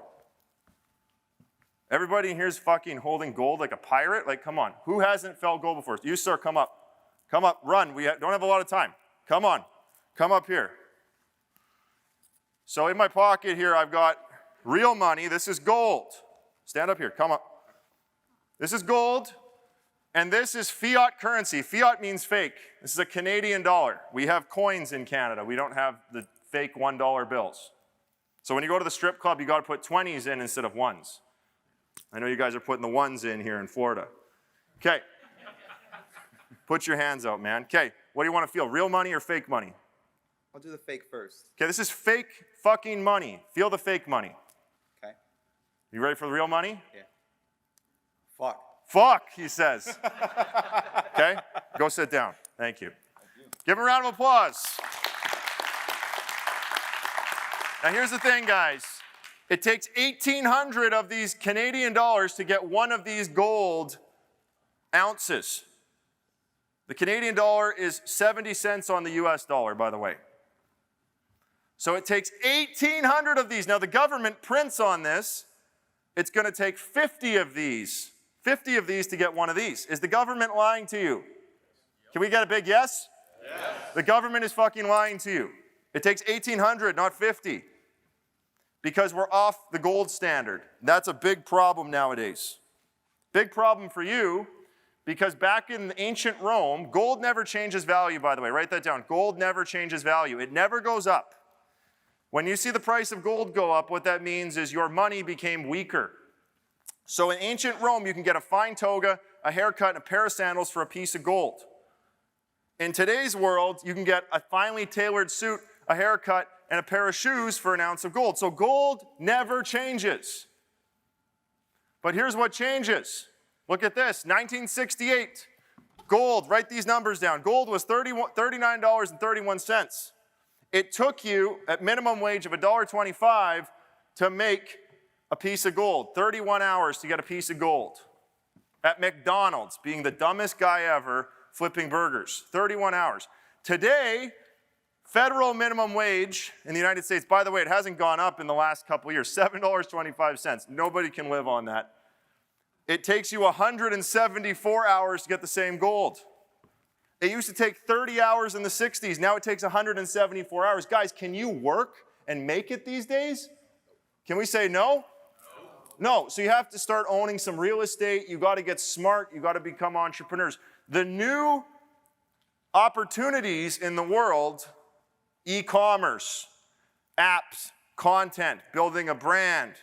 Everybody in here is fucking holding gold like a pirate? Like, come on. Who hasn't felt gold before? You, sir, come up. Come up, run. We don't have a lot of time. Come on. Come up here. So in my pocket here, I've got real money. This is gold. Stand up here. Come up. This is gold, and this is fiat currency. Fiat means fake. This is a Canadian dollar. We have coins in Canada. We don't have the fake $1 bills. So when you go to the strip club, you got to put 20s in instead of ones. I know you guys are putting the ones in here in Florida. Okay. Put your hands out, man. Okay, what do you want to feel? Real money or fake money? I'll do the fake first. Okay, this is fake fucking money. Feel the fake money. Okay. You ready for the real money? Yeah. Fuck. Fuck, he says. Okay, go sit down. Thank you. Give him a round of applause. Now here's the thing, guys. It takes 1,800 of these Canadian dollars to get one of these gold ounces. The Canadian dollar is 70 cents on the US dollar, by the way. So it takes 1,800 of these. Now the government prints on this. It's going to take 50 of these to get one of these. Is the government lying to you? Can we get a big yes? Yes. The government is fucking lying to you. It takes 1,800, not 50. Because we're off the gold standard. That's a big problem nowadays. Big problem for you, because back in ancient Rome, gold never changes value, by the way. Write that down. Gold never changes value. It never goes up. When you see the price of gold go up, what that means is your money became weaker. So in ancient Rome, you can get a fine toga, a haircut, and a pair of sandals for a piece of gold. In today's world, you can get a finely tailored suit, a haircut, and a pair of shoes for an ounce of gold. So gold never changes. But here's what changes. Look at this, 1968, gold, write these numbers down. Gold was $39.31. It took you, at minimum wage of $1.25, to make a piece of gold. 31 hours to get a piece of gold. At McDonald's, being the dumbest guy ever, flipping burgers. 31 hours. Today, federal minimum wage in the United States, by the way, it hasn't gone up in the last couple of years, $7.25. Nobody can live on that. It takes you 174 hours to get the same gold. It used to take 30 hours in the 60s. Now it takes 174 hours. Guys, can you work and make it these days? Can we say no? No. So you have to start owning some real estate. You got to get smart. You got to become entrepreneurs. The new opportunities in the world, e-commerce, apps, content, building a brand.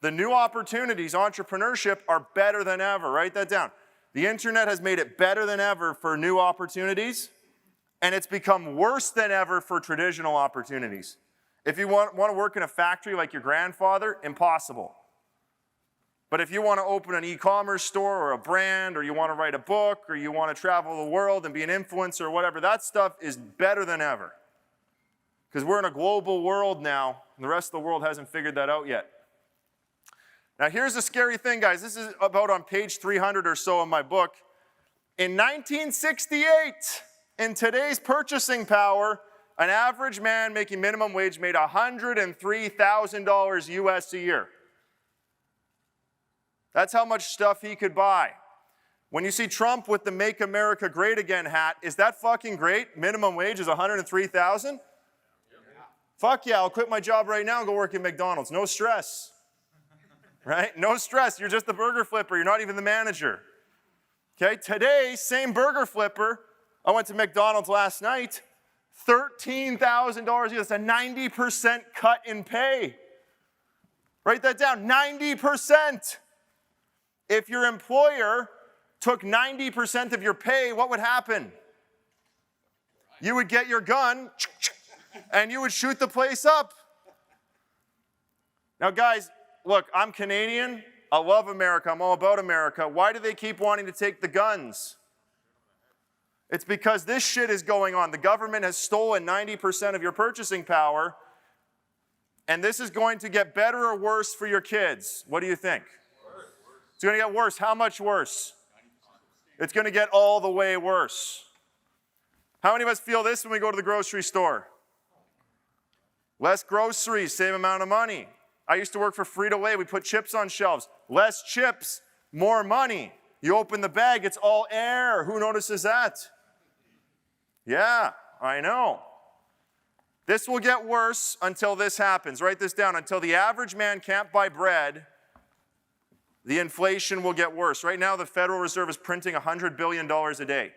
The new opportunities, entrepreneurship, are better than ever. Write that down. The internet has made it better than ever for new opportunities, and it's become worse than ever for traditional opportunities. If you want to work in a factory like your grandfather, impossible. But if you want to open an e-commerce store or a brand, or you want to write a book, or you want to travel the world and be an influencer or whatever, that stuff is better than ever. Because we're in a global world now, and the rest of the world hasn't figured that out yet. Now here's the scary thing, guys. This is about on page 300 or so in my book. In 1968, in today's purchasing power, an average man making minimum wage made $103,000 US a year. That's how much stuff he could buy. When you see Trump with the Make America Great Again hat, is that fucking great? Minimum wage is $103,000? Yeah. Fuck yeah, I'll quit my job right now and go work at McDonald's. No stress. Right? No stress. You're just the burger flipper. You're not even the manager. Okay, today, same burger flipper. I went to McDonald's last night. $13,000. That's a 90% cut in pay. Write that down, 90%. If your employer took 90% of your pay, what would happen? You would get your gun and you would shoot the place up. Now guys, look, I'm Canadian. I love America. I'm all about America. Why do they keep wanting to take the guns? It's because this shit is going on. The government has stolen 90% of your purchasing power, and this is going to get better or worse for your kids. What do you think? Worse. It's going to get worse. How much worse? It's going to get all the way worse. How many of us feel this when we go to the grocery store? Less groceries, same amount of money. I used to work for Frito-Lay. We put chips on shelves. Less chips, more money. You open the bag, it's all air. Who notices that? Yeah, I know. This will get worse until this happens. Write this down. Until the average man can't buy bread, the inflation will get worse. Right now, the Federal Reserve is printing $100 billion a day.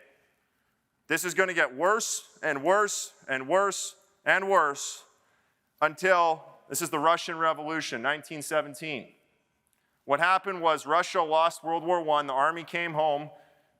This is going to get worse and worse and worse and worse until, this is the Russian Revolution, 1917. What happened was Russia lost World War I. The army came home.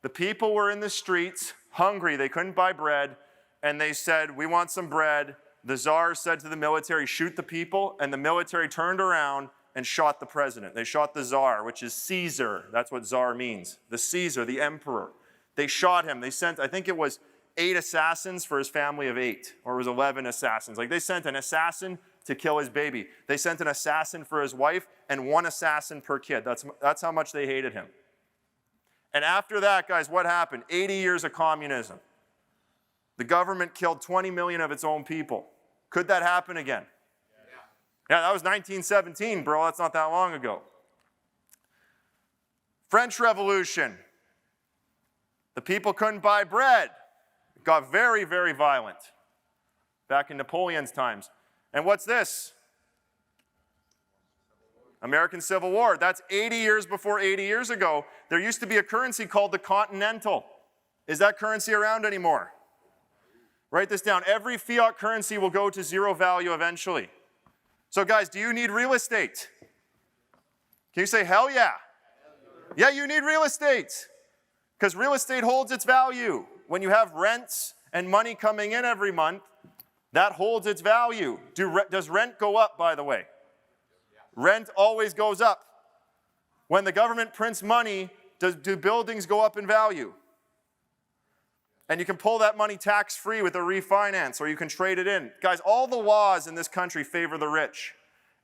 The people were in the streets, hungry. They couldn't buy bread. And they said, we want some bread. The Tsar said to the military, shoot the people. And the military turned around and shot the president. They shot the Tsar, which is Caesar. That's what Tsar means. The Caesar, the emperor. They shot him. They sent, I think it was 8 assassins for his family of 8. Or it was 11 assassins. Like they sent an assassin to kill his baby. They sent an assassin for his wife and 1 assassin per kid. That's how much they hated him. And after that, guys, what happened? 80 years of communism. The government killed 20 million of its own people. Could that happen again? Yeah, that was 1917, bro. That's not that long ago. French Revolution. The people couldn't buy bread. It got very, very violent back in Napoleon's times. And what's this? American Civil War. That's 80 years before 80 years ago. There used to be a currency called the Continental. Is that currency around anymore? Write this down. Every fiat currency will go to 0 value eventually. So guys, do you need real estate? Can you say hell yeah? Yeah, you need real estate. Because real estate holds its value. When you have rents and money coming in every month, that holds its value. Does rent go up, by the way? Rent always goes up. When the government prints money, do buildings go up in value? And you can pull that money tax-free with a refinance, or you can trade it in. Guys, all the laws in this country favor the rich.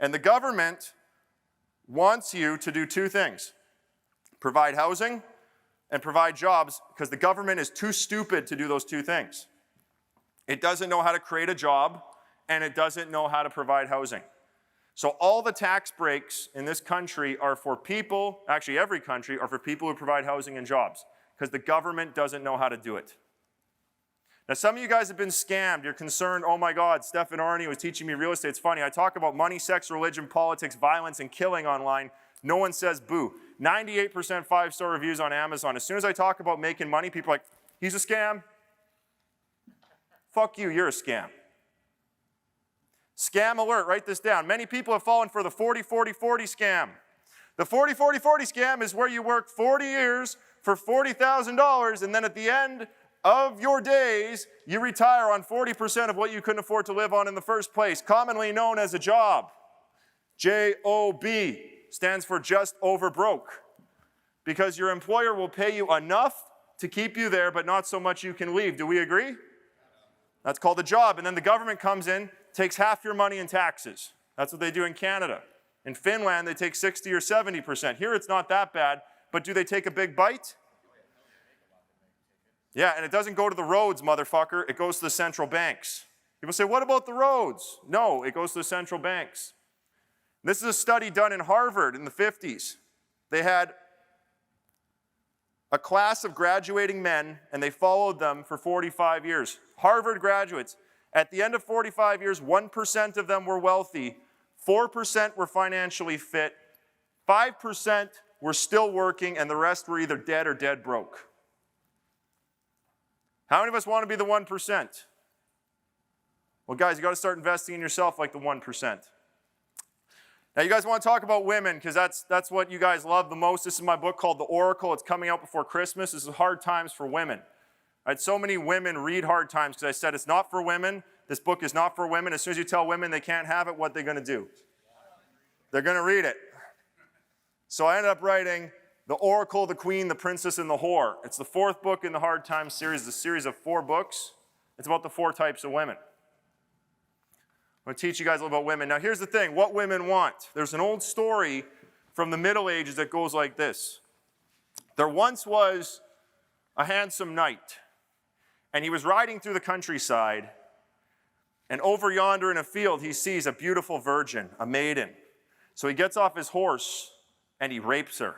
And the government wants you to do 2 things. Provide housing and provide jobs, because the government is too stupid to do those 2 things. It doesn't know how to create a job, and it doesn't know how to provide housing. So all the tax breaks in this country are for people, actually every country, are for people who provide housing and jobs, because the government doesn't know how to do it. Now, some of you guys have been scammed. You're concerned, oh my God, Stefan Aarnio was teaching me real estate. It's funny, I talk about money, sex, religion, politics, violence, and killing online. No one says boo. 98% 5-star reviews on Amazon. As soon as I talk about making money, people are like, he's a scam. Fuck you, you're a scam. Scam alert, write this down. Many people have fallen for the 40-40-40 scam. The 40-40-40 scam is where you work 40 years for $40,000, and then at the end of your days, you retire on 40% of what you couldn't afford to live on in the first place, commonly known as a job. J-O-B stands for just over broke, because your employer will pay you enough to keep you there, but not so much you can leave. Do we agree? That's called a job. And then the government comes in, takes half your money in taxes. That's what they do in Canada. In Finland, they take 60 or 70%. Here, it's not that bad, but do they take a big bite? Yeah, and it doesn't go to the roads, motherfucker. It goes to the central banks. People say, what about the roads? No, it goes to the central banks. This is a study done in Harvard in the 50s. They had a class of graduating men, and they followed them for 45 years. Harvard graduates. At the end of 45 years, 1% of them were wealthy, 4% were financially fit, 5% were still working, and the rest were either dead or dead broke. How many of us want to be the 1%? Well, guys, you got to start investing in yourself like the 1%. Now, you guys want to talk about women because that's what you guys love the most. This is my book called The Oracle. It's coming out before Christmas. This is Hard Times for Women. I had so many women read Hard Times because I said it's not for women. This book is not for women. As soon as you tell women they can't have it, what are they going to do? They're going to read it. So I ended up writing The Oracle, the Queen, the Princess, and the Whore. It's the 4th book in the Hard Times series. It's a series of 4 books. It's about the 4 types of women. I'm going to teach you guys a little about women. Now, here's the thing. What women want. There's an old story from the Middle Ages that goes like this. There once was a handsome knight, and he was riding through the countryside, and over yonder in a field, he sees a beautiful virgin, a maiden. So he gets off his horse, and he rapes her.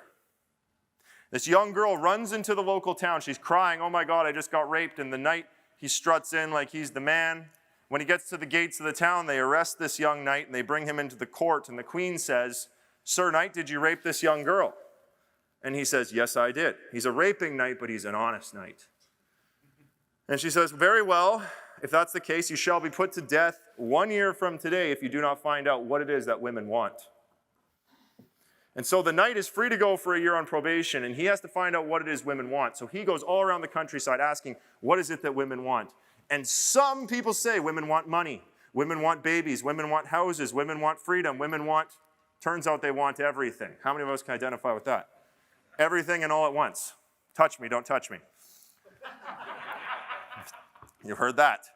This young girl runs into the local town. She's crying, "Oh my God, I just got raped." And the knight, he struts in like he's the man. When he gets to the gates of the town, they arrest this young knight, and they bring him into the court. And the queen says, "Sir Knight, did you rape this young girl?" And he says, "Yes, I did." He's a raping knight, but he's an honest knight. And she says, "Very well, if that's the case, you shall be put to death 1 year from today if you do not find out what it is that women want." And so the knight is free to go for a year on probation, and he has to find out what it is women want. So he goes all around the countryside asking, what is it that women want? And some people say women want money, women want babies, women want houses, women want freedom, women want, turns out they want everything. How many of us can identify with that? Everything and all at once. Touch me, don't touch me. You've heard that.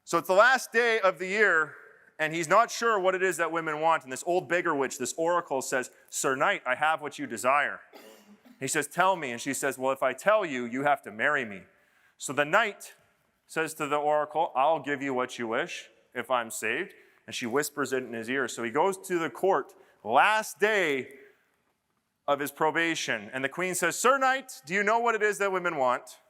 So it's the last day of the year, and he's not sure what it is that women want. And this old beggar witch, this oracle says, "Sir Knight, I have what you desire." He says, "Tell me." And she says, "Well, if I tell you, you have to marry me." So the knight says to the oracle, "I'll give you what you wish if I'm saved." And she whispers it in his ear. So he goes to the court, last day of his probation. And the queen says, "Sir Knight, do you know what it is that women want?"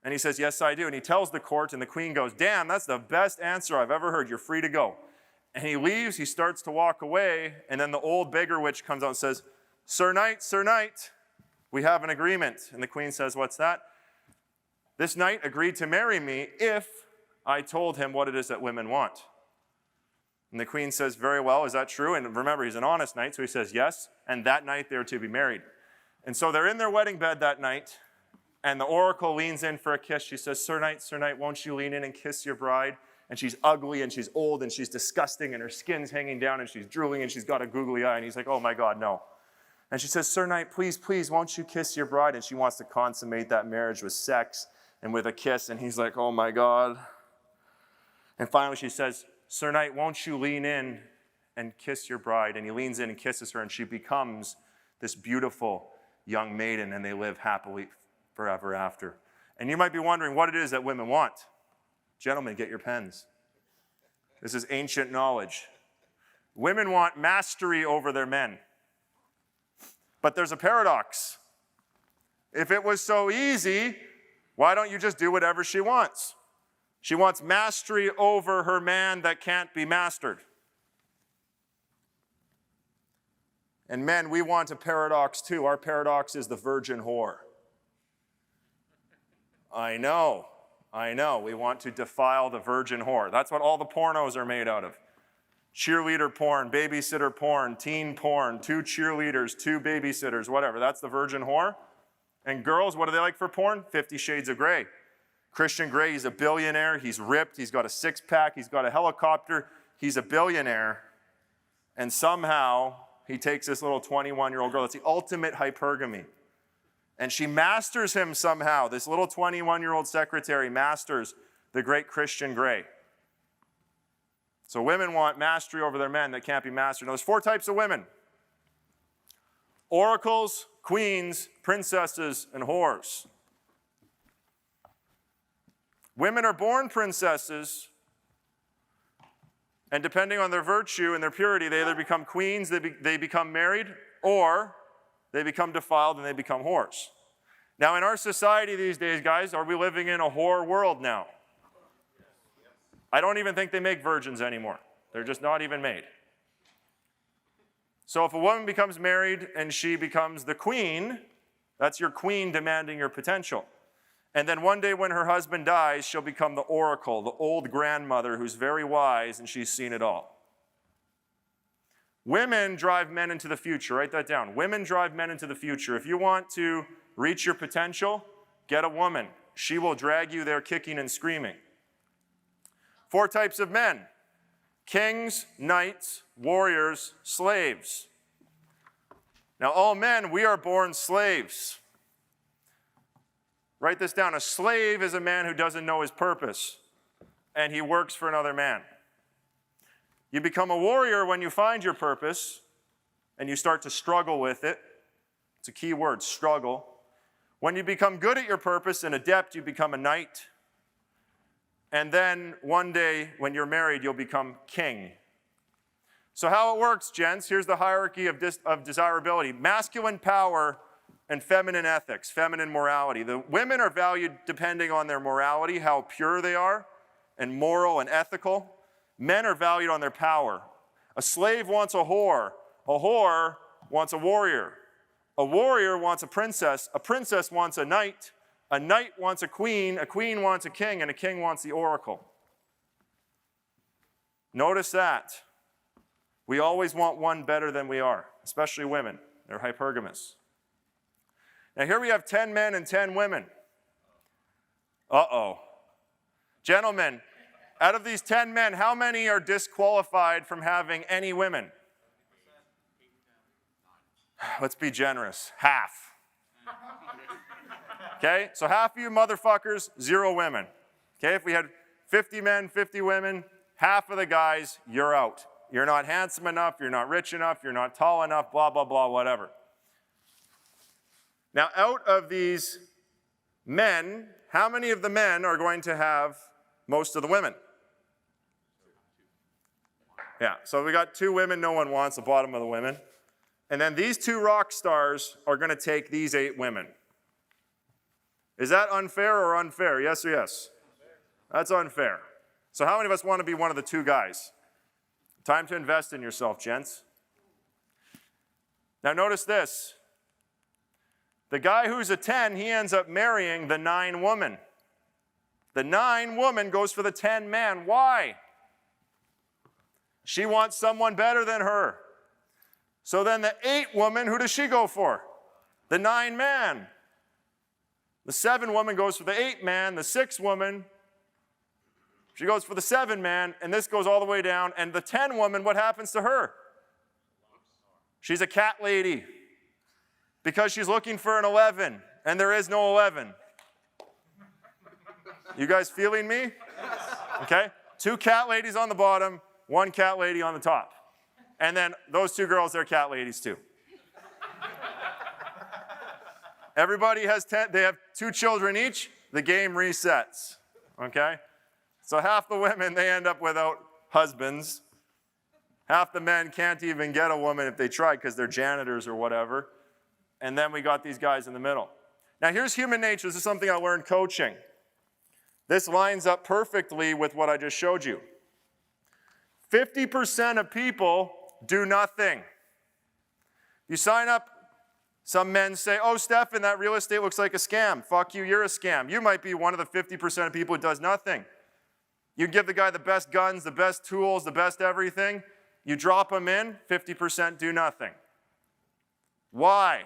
And he says, "Yes, I do." And he tells the court, and the queen goes, "Damn, that's the best answer I've ever heard. You're free to go." And he leaves, he starts to walk away, and then the old beggar witch comes out and says, Sir Knight, we have an agreement." And the queen says, "What's that?" "This knight agreed to marry me if I told him what it is that women want." And the queen says, "Very well, is that true?" And remember, he's an honest knight, so he says yes. And that night they are to be married. And so they're in their wedding bed that night, and the oracle leans in for a kiss. She says, Sir Knight, won't you lean in and kiss your bride?" And she's ugly, and she's old, and she's disgusting, and her skin's hanging down, and she's drooling, and she's got a googly eye. And he's like, "Oh my God, no." And she says, "Sir Knight, please, won't you kiss your bride?" And she wants to consummate that marriage with sex and with a kiss. And he's like, "Oh my God." And finally she says, "Sir Knight, won't you lean in and kiss your bride?" And he leans in and kisses her, and she becomes this beautiful young maiden, and they live happily forever after. And you might be wondering what it is that women want. Gentlemen, get your pens. This is ancient knowledge. Women want mastery over their men. But there's a paradox. If it was so easy, why don't you just do whatever she wants? She wants mastery over her man that can't be mastered. And men, we want a paradox too. Our paradox is the virgin whore. I know. We want to defile the virgin whore. That's what all the pornos are made out of. Cheerleader porn, babysitter porn, teen porn, 2 cheerleaders, 2 babysitters, whatever. That's the virgin whore. And girls, what do they like for porn? 50 Shades of Grey. Christian Grey, he's a billionaire. He's ripped. He's got a 6-pack. He's got a helicopter. He's a billionaire. And somehow he takes this little 21-year-old girl. That's the ultimate hypergamy. And she masters him somehow. This little 21-year-old secretary masters the great Christian Grey. So women want mastery over their men that can't be mastered. Now, there's 4 types of women. Oracles, queens, princesses, and whores. Women are born princesses, and depending on their virtue and their purity, they either become queens, they become married, or they become defiled, and they become whores. Now, in our society these days, guys, are we living in a whore world now? I don't even think they make virgins anymore. They're just not even made. So if a woman becomes married and she becomes the queen, that's your queen demanding your potential. And then one day when her husband dies, she'll become the oracle, the old grandmother who's very wise and she's seen it all. Women drive men into the future. Write that down. Women drive men into the future. If you want to reach your potential, get a woman. She will drag you there kicking and screaming. 4 types of men: kings, knights, warriors, slaves. Now, all men, we are born slaves. Write this down. A slave is a man who doesn't know his purpose, and he works for another man. You become a warrior when you find your purpose, and you start to struggle with it. It's a key word, struggle. When you become good at your purpose and adept, you become a knight. And then one day, when you're married, you'll become king. So how it works, gents, here's the hierarchy of desirability. Masculine power and feminine ethics, feminine morality. The women are valued depending on their morality, how pure they are, and moral and ethical. Men are valued on their power. A slave wants a whore wants a warrior wants a princess wants a knight wants a queen wants a king, and a king wants the oracle. Notice that. We always want one better than we are, especially women. They're hypergamous. Now here we have 10 men and 10 women. Uh-oh. Gentlemen, out of these 10 men, how many are disqualified from having any women? Let's be generous. Half. Okay? So half of you motherfuckers, 0 women. Okay? If we had 50 men, 50 women, half of the guys, you're out. You're not handsome enough, you're not rich enough, you're not tall enough, blah, blah, blah, whatever. Now, out of these men, how many of the men are going to have most of the women? Yeah, so we got 2 women no one wants, the bottom of the women. And then these 2 rock stars are going to take these 8 women. Is that unfair or unfair? Yes or yes? That's unfair. So how many of us want to be one of the 2 guys? Time to invest in yourself, gents. Now notice this. The guy who's a 10, he ends up marrying the 9 woman. The 9 woman goes for the 10 man. Why? She wants someone better than her. So then the 8 woman, who does she go for? The 9 man. The 7 woman goes for the 8 man. The 6 woman, she goes for the 7 man, and this goes all the way down. And the 10 woman, what happens to her? She's a cat lady because she's looking for an 11, and there is no 11. You guys feeling me? Okay? 2 cat ladies on the bottom, 1 cat lady on the top. And then those 2 girls, they're cat ladies too. Everybody has 10, they have 2 children each, the game resets. Okay? So half the women, they end up without husbands. Half the men can't even get a woman if they try because they're janitors or whatever. And then we got these guys in the middle. Now here's human nature. This is something I learned coaching. This lines up perfectly with what I just showed you. 50% of people do nothing. You sign up, some men say, oh, Stefan, that real estate looks like a scam. Fuck you, you're a scam. You might be one of the 50% of people who does nothing. You give the guy the best guns, the best tools, the best everything. You drop him in, 50% do nothing. Why?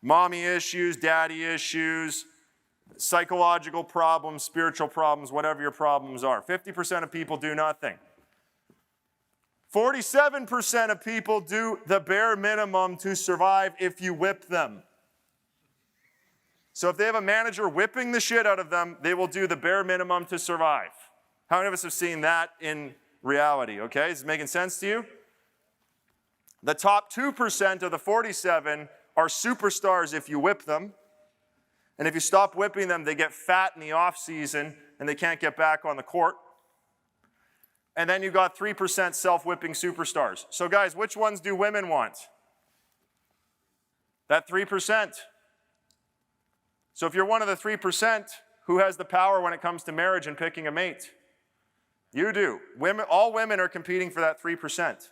Mommy issues, daddy issues, psychological problems, spiritual problems, whatever your problems are. 50% of people do nothing. 47% of people do the bare minimum to survive if you whip them. So if they have a manager whipping the shit out of them, they will do the bare minimum to survive. How many of us have seen that in reality? Okay, is it making sense to you? The top 2% of the 47 are superstars if you whip them. And if you stop whipping them, they get fat in the off season and they can't get back on the court. And then you got 3% self-whipping superstars. So guys, which ones do women want? That 3%. So if you're one of the 3%, who has the power when it comes to marriage and picking a mate? You do. Women, all women are competing for that 3%.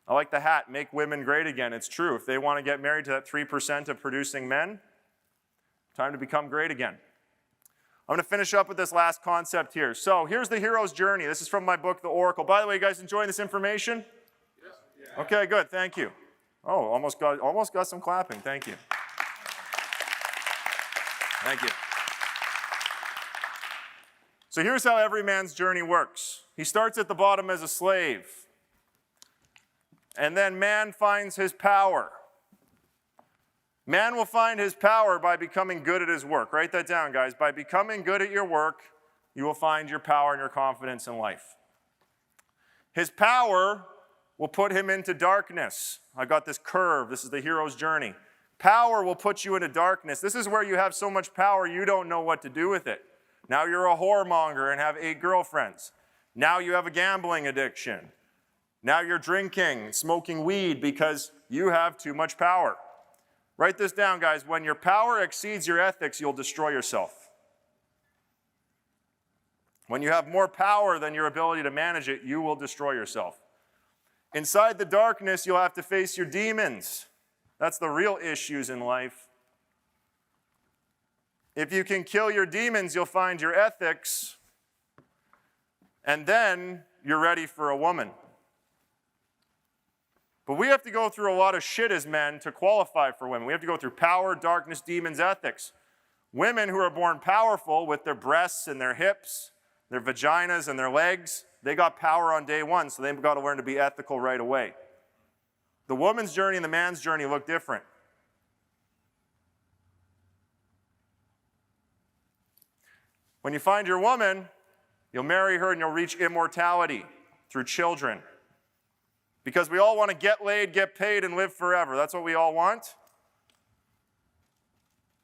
I like the hat, make women great again. It's true. If they want to get married to that 3% of producing men, time to become great again. I'm going to finish up with this last concept here. So here's the hero's journey. This is from my book, The Oracle. By the way, you guys enjoying this information? Yes. Yeah. Okay, good. Thank you. Oh, almost got some clapping. Thank you. Thank you. So here's how every man's journey works. He starts at the bottom as a slave. And then man finds his power. Man will find his power by becoming good at his work. Write that down, guys. By becoming good at your work, you will find your power and your confidence in life. His power will put him into darkness. I got this curve. This is the hero's journey. Power will put you into darkness. This is where you have so much power you don't know what to do with it. Now you're a whoremonger and have 8 girlfriends. Now you have a gambling addiction. Now you're drinking, smoking weed because you have too much power. Write this down, guys. When your power exceeds your ethics, you'll destroy yourself. When you have more power than your ability to manage it, you will destroy yourself. Inside the darkness, you'll have to face your demons. That's the real issues in life. If you can kill your demons, you'll find your ethics, and then you're ready for a woman. But we have to go through a lot of shit as men to qualify for women. We have to go through power, darkness, demons, ethics. Women who are born powerful with their breasts and their hips, their vaginas and their legs, they got power on day one, so they've got to learn to be ethical right away. The woman's journey and the man's journey look different. When you find your woman, you'll marry her and you'll reach immortality through children. Because we all want to get laid, get paid, and live forever. That's what we all want.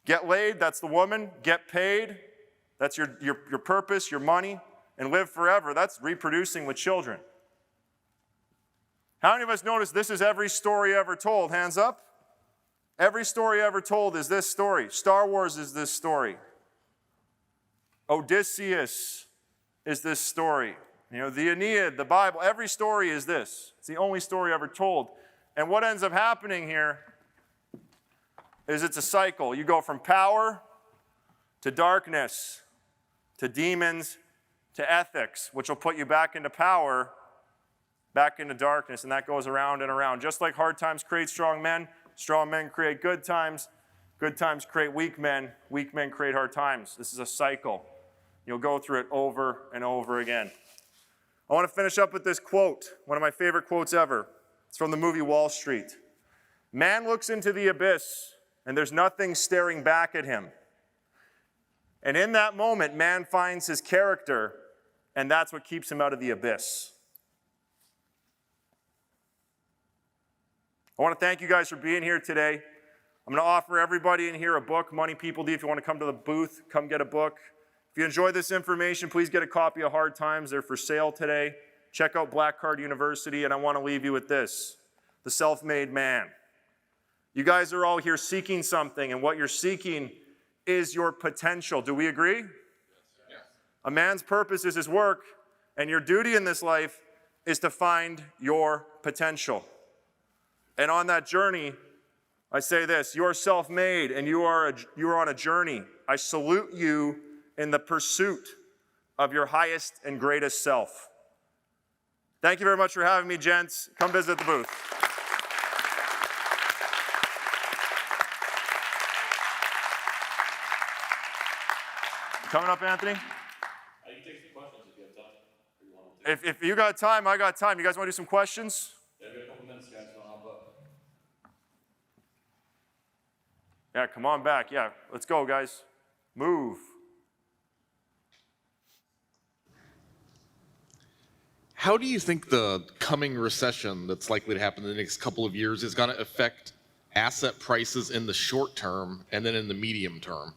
Get laid, that's the woman. Get paid, that's your purpose, your money. And live forever, that's reproducing with children. How many of us notice this is every story ever told? Hands up. Every story ever told is this story. Star Wars is this story. Odysseus is this story. You know, the Aeneid, the Bible, every story is this. It's the only story ever told. And what ends up happening here is it's a cycle. You go from power to darkness to demons to ethics, which will put you back into power, back into darkness, and that goes around and around. Just like hard times create strong men create good times create weak men create hard times. This is a cycle. You'll go through it over and over again. I want to finish up with this quote, one of my favorite quotes ever. It's from the movie Wall Street. Man looks into the abyss, and there's nothing staring back at him. And in that moment, man finds his character, and that's what keeps him out of the abyss. I want to thank you guys for being here today. I'm going to offer everybody in here a book, Money People Do. If you want to come to the booth, come get a book. If you enjoyed this information, please get a copy of Hard Times. They're for sale today. Check out Black Card University, and I want to leave you with this, the self-made man. You guys are all here seeking something, and what you're seeking is your potential. Do we agree? Yes. A man's purpose is his work, and your duty in this life is to find your potential. And on that journey, I say this, you're self-made, and you are on a journey. I salute you in the pursuit of your highest and greatest self. Thank you very much for having me, gents. Come visit the booth. Coming up, Anthony? I can take some questions if you have time. If you got time, I got time. You guys want to do some questions? Yeah, we got a couple minutes, guys. So I'll hop up. Yeah, come on back. Yeah, let's go, guys. Move. How do you think the coming recession that's likely to happen in the next couple of years is going to affect asset prices in the short term and then in the medium term?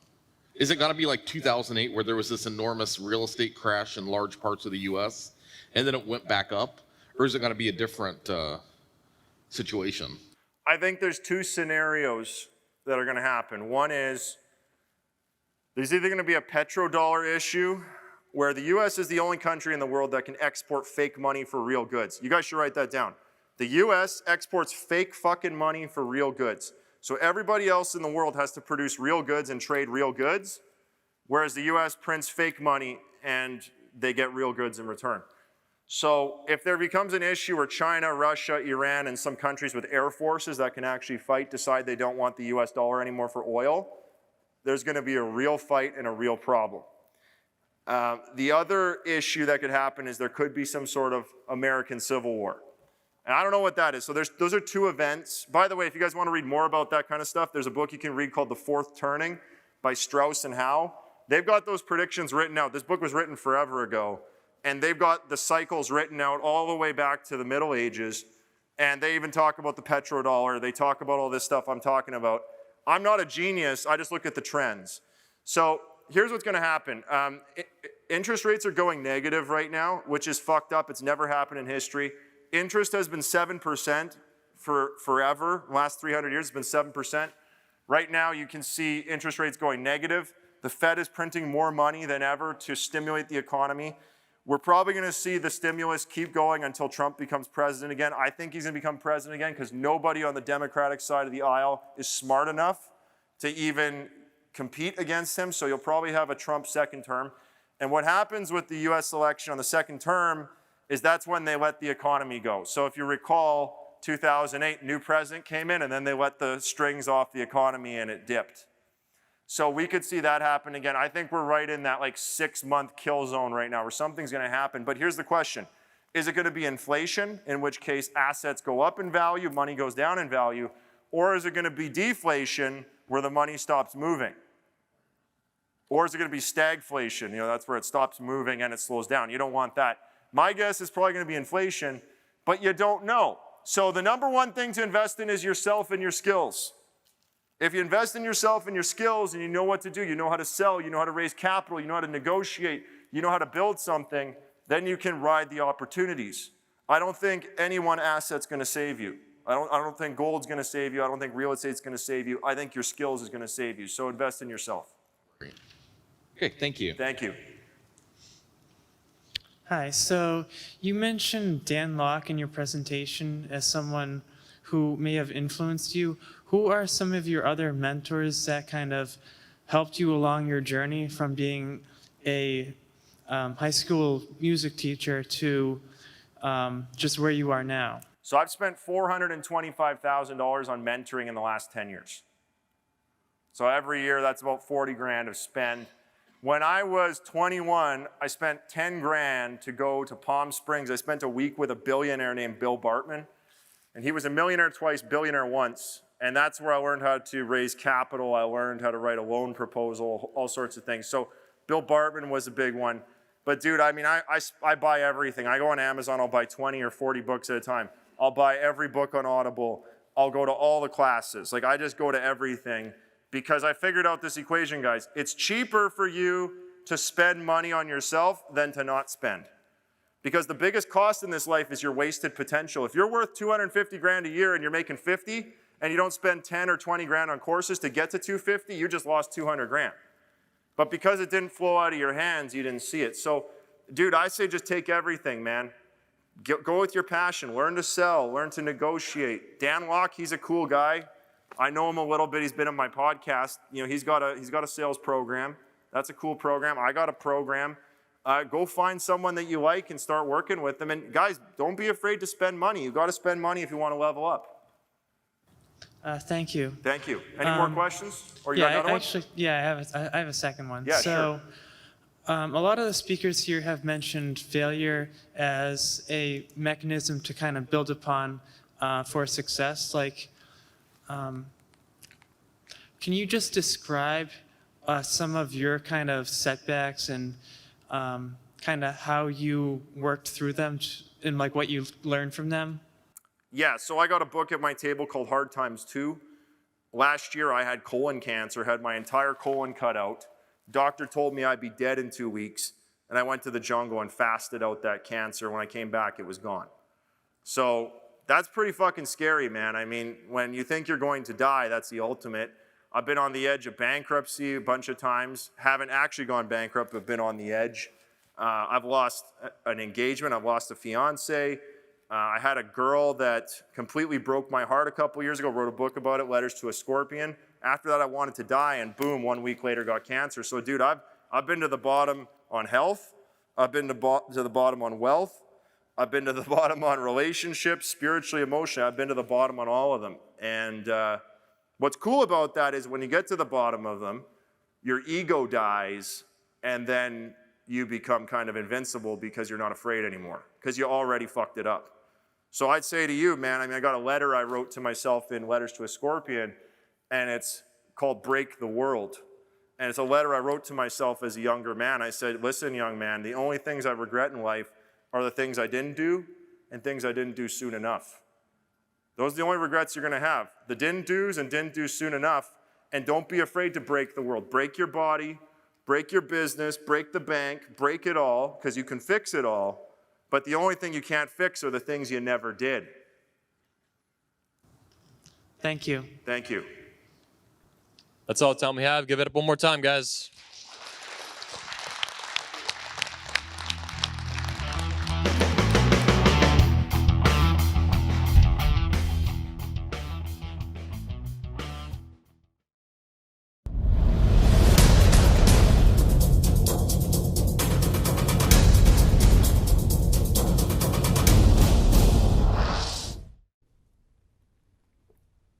Is it going to be like 2008 where there was this enormous real estate crash in large parts of the U.S. and then it went back up? Or is it going to be a different situation? I think there's two scenarios that are going to happen. One is there's either going to be a petrodollar issue where the US is the only country in the world that can export fake money for real goods. You guys should write that down. The US exports fake fucking money for real goods. So everybody else in the world has to produce real goods and trade real goods, whereas the US prints fake money and they get real goods in return. So if there becomes an issue where China, Russia, Iran, and some countries with air forces that can actually fight decide they don't want the US dollar anymore for oil, there's going to be a real fight and a real problem. The other issue that could happen is there could be some sort of American Civil War. And I don't know what that is. So those are two events. By the way, if you guys want to read more about that kind of stuff, there's a book you can read called The Fourth Turning by Strauss and Howe. They've got those predictions written out. This book was written forever ago. And they've got the cycles written out all the way back to the Middle Ages. And they even talk about the petrodollar. They talk about all this stuff I'm talking about. I'm not a genius. I just look at the trends. So here's what's going to happen. Interest rates are going negative right now, which is fucked up. It's never happened in history. Interest has been 7% for forever. The last 300 years, it's been 7%. Right now, you can see interest rates going negative. The Fed is printing more money than ever to stimulate the economy. We're probably going to see the stimulus keep going until Trump becomes president again. I think he's going to become president again because nobody on the Democratic side of the aisle is smart enough to even compete against him. So you'll probably have a Trump second term. And what happens with the US election on the second term is that's when they let the economy go. So if you recall, 2008, new president came in and then they let the strings off the economy and it dipped. So we could see that happen again. I think we're right in that like 6-month kill zone right now where something's going to happen. But here's the question. Is it going to be inflation, in which case assets go up in value, money goes down in value, or is it going to be deflation where the money stops moving? Or is it going to be stagflation? You know, that's where it stops moving and it slows down. You don't want that. My guess is probably going to be inflation, but you don't know. So the number one thing to invest in is yourself and your skills. If you invest in yourself and your skills and you know what to do, you know how to sell, you know how to raise capital, you know how to negotiate, you know how to build something, then you can ride the opportunities. I don't think any one asset's going to save you. I don't think gold's going to save you. I don't think real estate's going to save you. I think your skills is going to save you. So invest in yourself. Great. Okay, thank you. Thank you. Hi, so you mentioned Dan Lok in your presentation as someone who may have influenced you. Who are some of your other mentors that kind of helped you along your journey from being a high school music teacher to just where you are now? So I've spent $425,000 on mentoring in the last 10 years. So every year, that's about 40 grand of spend. When I was 21, I spent 10 grand to go to Palm Springs. I spent a week with a billionaire named Bill Bartman. And he was a millionaire twice, billionaire once. And that's where I learned how to raise capital. I learned how to write a loan proposal, all sorts of things. So Bill Bartman was a big one. But dude, I mean, I buy everything. I go on Amazon, I'll buy 20 or 40 books at a time. I'll buy every book on Audible. I'll go to all the classes. Like I just go to everything because I figured out this equation, guys. It's cheaper for you to spend money on yourself than to not spend. Because the biggest cost in this life is your wasted potential. If you're worth 250 grand a year and you're making 50 and you don't spend 10 or 20 grand on courses to get to 250, you just lost 200 grand. But because it didn't flow out of your hands, you didn't see it. So, dude, I say just take everything, man. Go with your passion. Learn to sell. Learn to negotiate. Dan Lok, he's a cool guy. I know him a little bit. He's been on my podcast. You know, he's got a sales program. That's a cool program. I got a program. Go find someone that you like and start working with them. And guys, don't be afraid to spend money. You got to spend money if you want to level up. Thank you. Thank you. Any more questions? Or you Yeah, got another actually, yeah, I have a second one. Yeah, so, a lot of the speakers here have mentioned failure as a mechanism to kind of build upon for success. Like, can you just describe some of your kind of setbacks and kind of how you worked through them and like what you learned from them? Yeah, so I got a book at my table called Hard Times 2. Last year I had colon cancer, had my entire colon cut out. Doctor told me I'd be dead in 2 weeks, and I went to the jungle and fasted out that cancer. When I came back, it was gone. So that's pretty fucking scary, man. I mean, when you think you're going to die, that's the ultimate. I've been on the edge of bankruptcy a bunch of times. Haven't actually gone bankrupt, but been on the edge. I've lost an engagement. I've lost a fiance. I had a girl that completely broke my heart a couple years ago, wrote a book about it, Letters to a Scorpion. After that, I wanted to die, and boom, 1 week later got cancer. So, dude, I've been to the bottom on health. I've been to the bottom on wealth. I've been to the bottom on relationships, spiritually, emotionally. I've been to the bottom on all of them. And what's cool about that is when you get to the bottom of them, your ego dies, and then you become kind of invincible because you're not afraid anymore, because you already fucked it up. So I'd say to you, man, I mean, I got a letter I wrote to myself in Letters to a Scorpion, and it's called Break the World. And it's a letter I wrote to myself as a younger man. I said, listen, young man, the only things I regret in life are the things I didn't do and things I didn't do soon enough. Those are the only regrets you're going to have. The didn't do's and didn't do soon enough. And don't be afraid to break the world. Break your body, break your business, break the bank, break it all, because you can fix it all. But the only thing you can't fix are the things you never did. Thank you. Thank you. That's all the time we have. Give it up one more time, guys.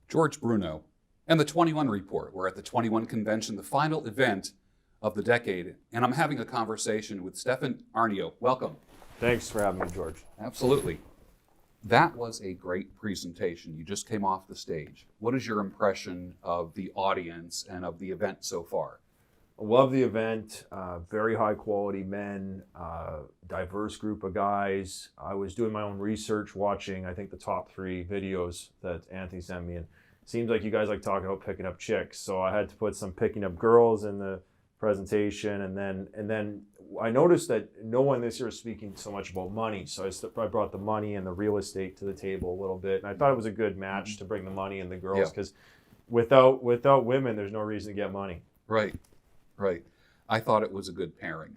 George Bruno and the 21 Report. We're at the 21 Convention, the final event of the decade, and I'm having a conversation with Stefan Aarnio. Welcome. Thanks for having me, George. Absolutely. That was a great presentation. You just came off the stage. What is your impression of the audience and of the event so far? I love the event. Very high quality men, diverse group of guys. I was doing my own research, watching, I think, the top 3 videos that Anthony sent me. And seems like you guys like talking about picking up chicks. So I had to put some picking up girls in the presentation. And then I noticed that no one this year is speaking so much about money. So I brought the money and the real estate to the table a little bit. And I thought it was a good match to bring the money and the girls, because without women, there's no reason to get money. Right, right. I thought it was a good pairing.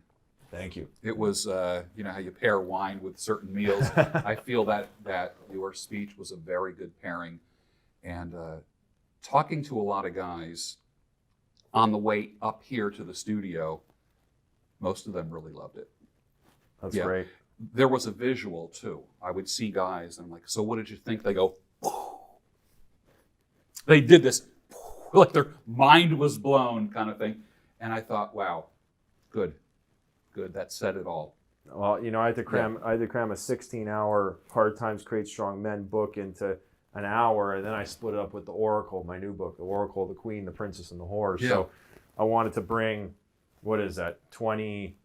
Thank you. It was, you know, how you pair wine with certain meals. I feel that your speech was a very good pairing. And talking to a lot of guys on the way up here to the studio, most of them really loved it. That's great. There was a visual too. I would see guys and I'm like, so what did you think? They go, they did this, like their mind was blown kind of thing. And I thought, wow, good. That said it all. Well, you know, I had to cram a 16-hour Hard Times Create Strong Men book into an hour, and then I split it up with the Oracle, my new book, the Oracle, the Queen, the Princess, and the Whore. Yeah. So I wanted to bring, what is that, 20,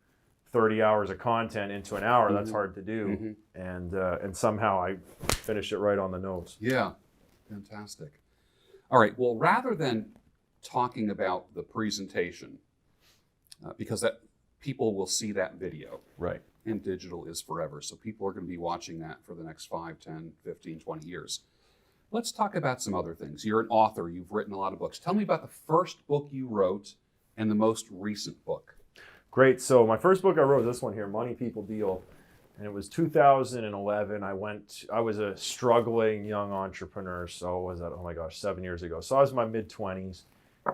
30 hours of content into an hour. That's hard to do. And somehow I finished it right on the nose. Yeah, fantastic. All right, well, rather than talking about the presentation, because that people will see that video. Right. And digital is forever. So people are going to be watching that for the next 5, 10, 15, 20 years. Let's talk about some other things. You're an author. You've written a lot of books. Tell me about the first book you wrote and the most recent book. Great. So my first book I wrote was this one here, Money, People, Deal. And it was 2011. I was a struggling young entrepreneur. So what was that? Oh my gosh, 7 years ago. So I was in my mid-20s.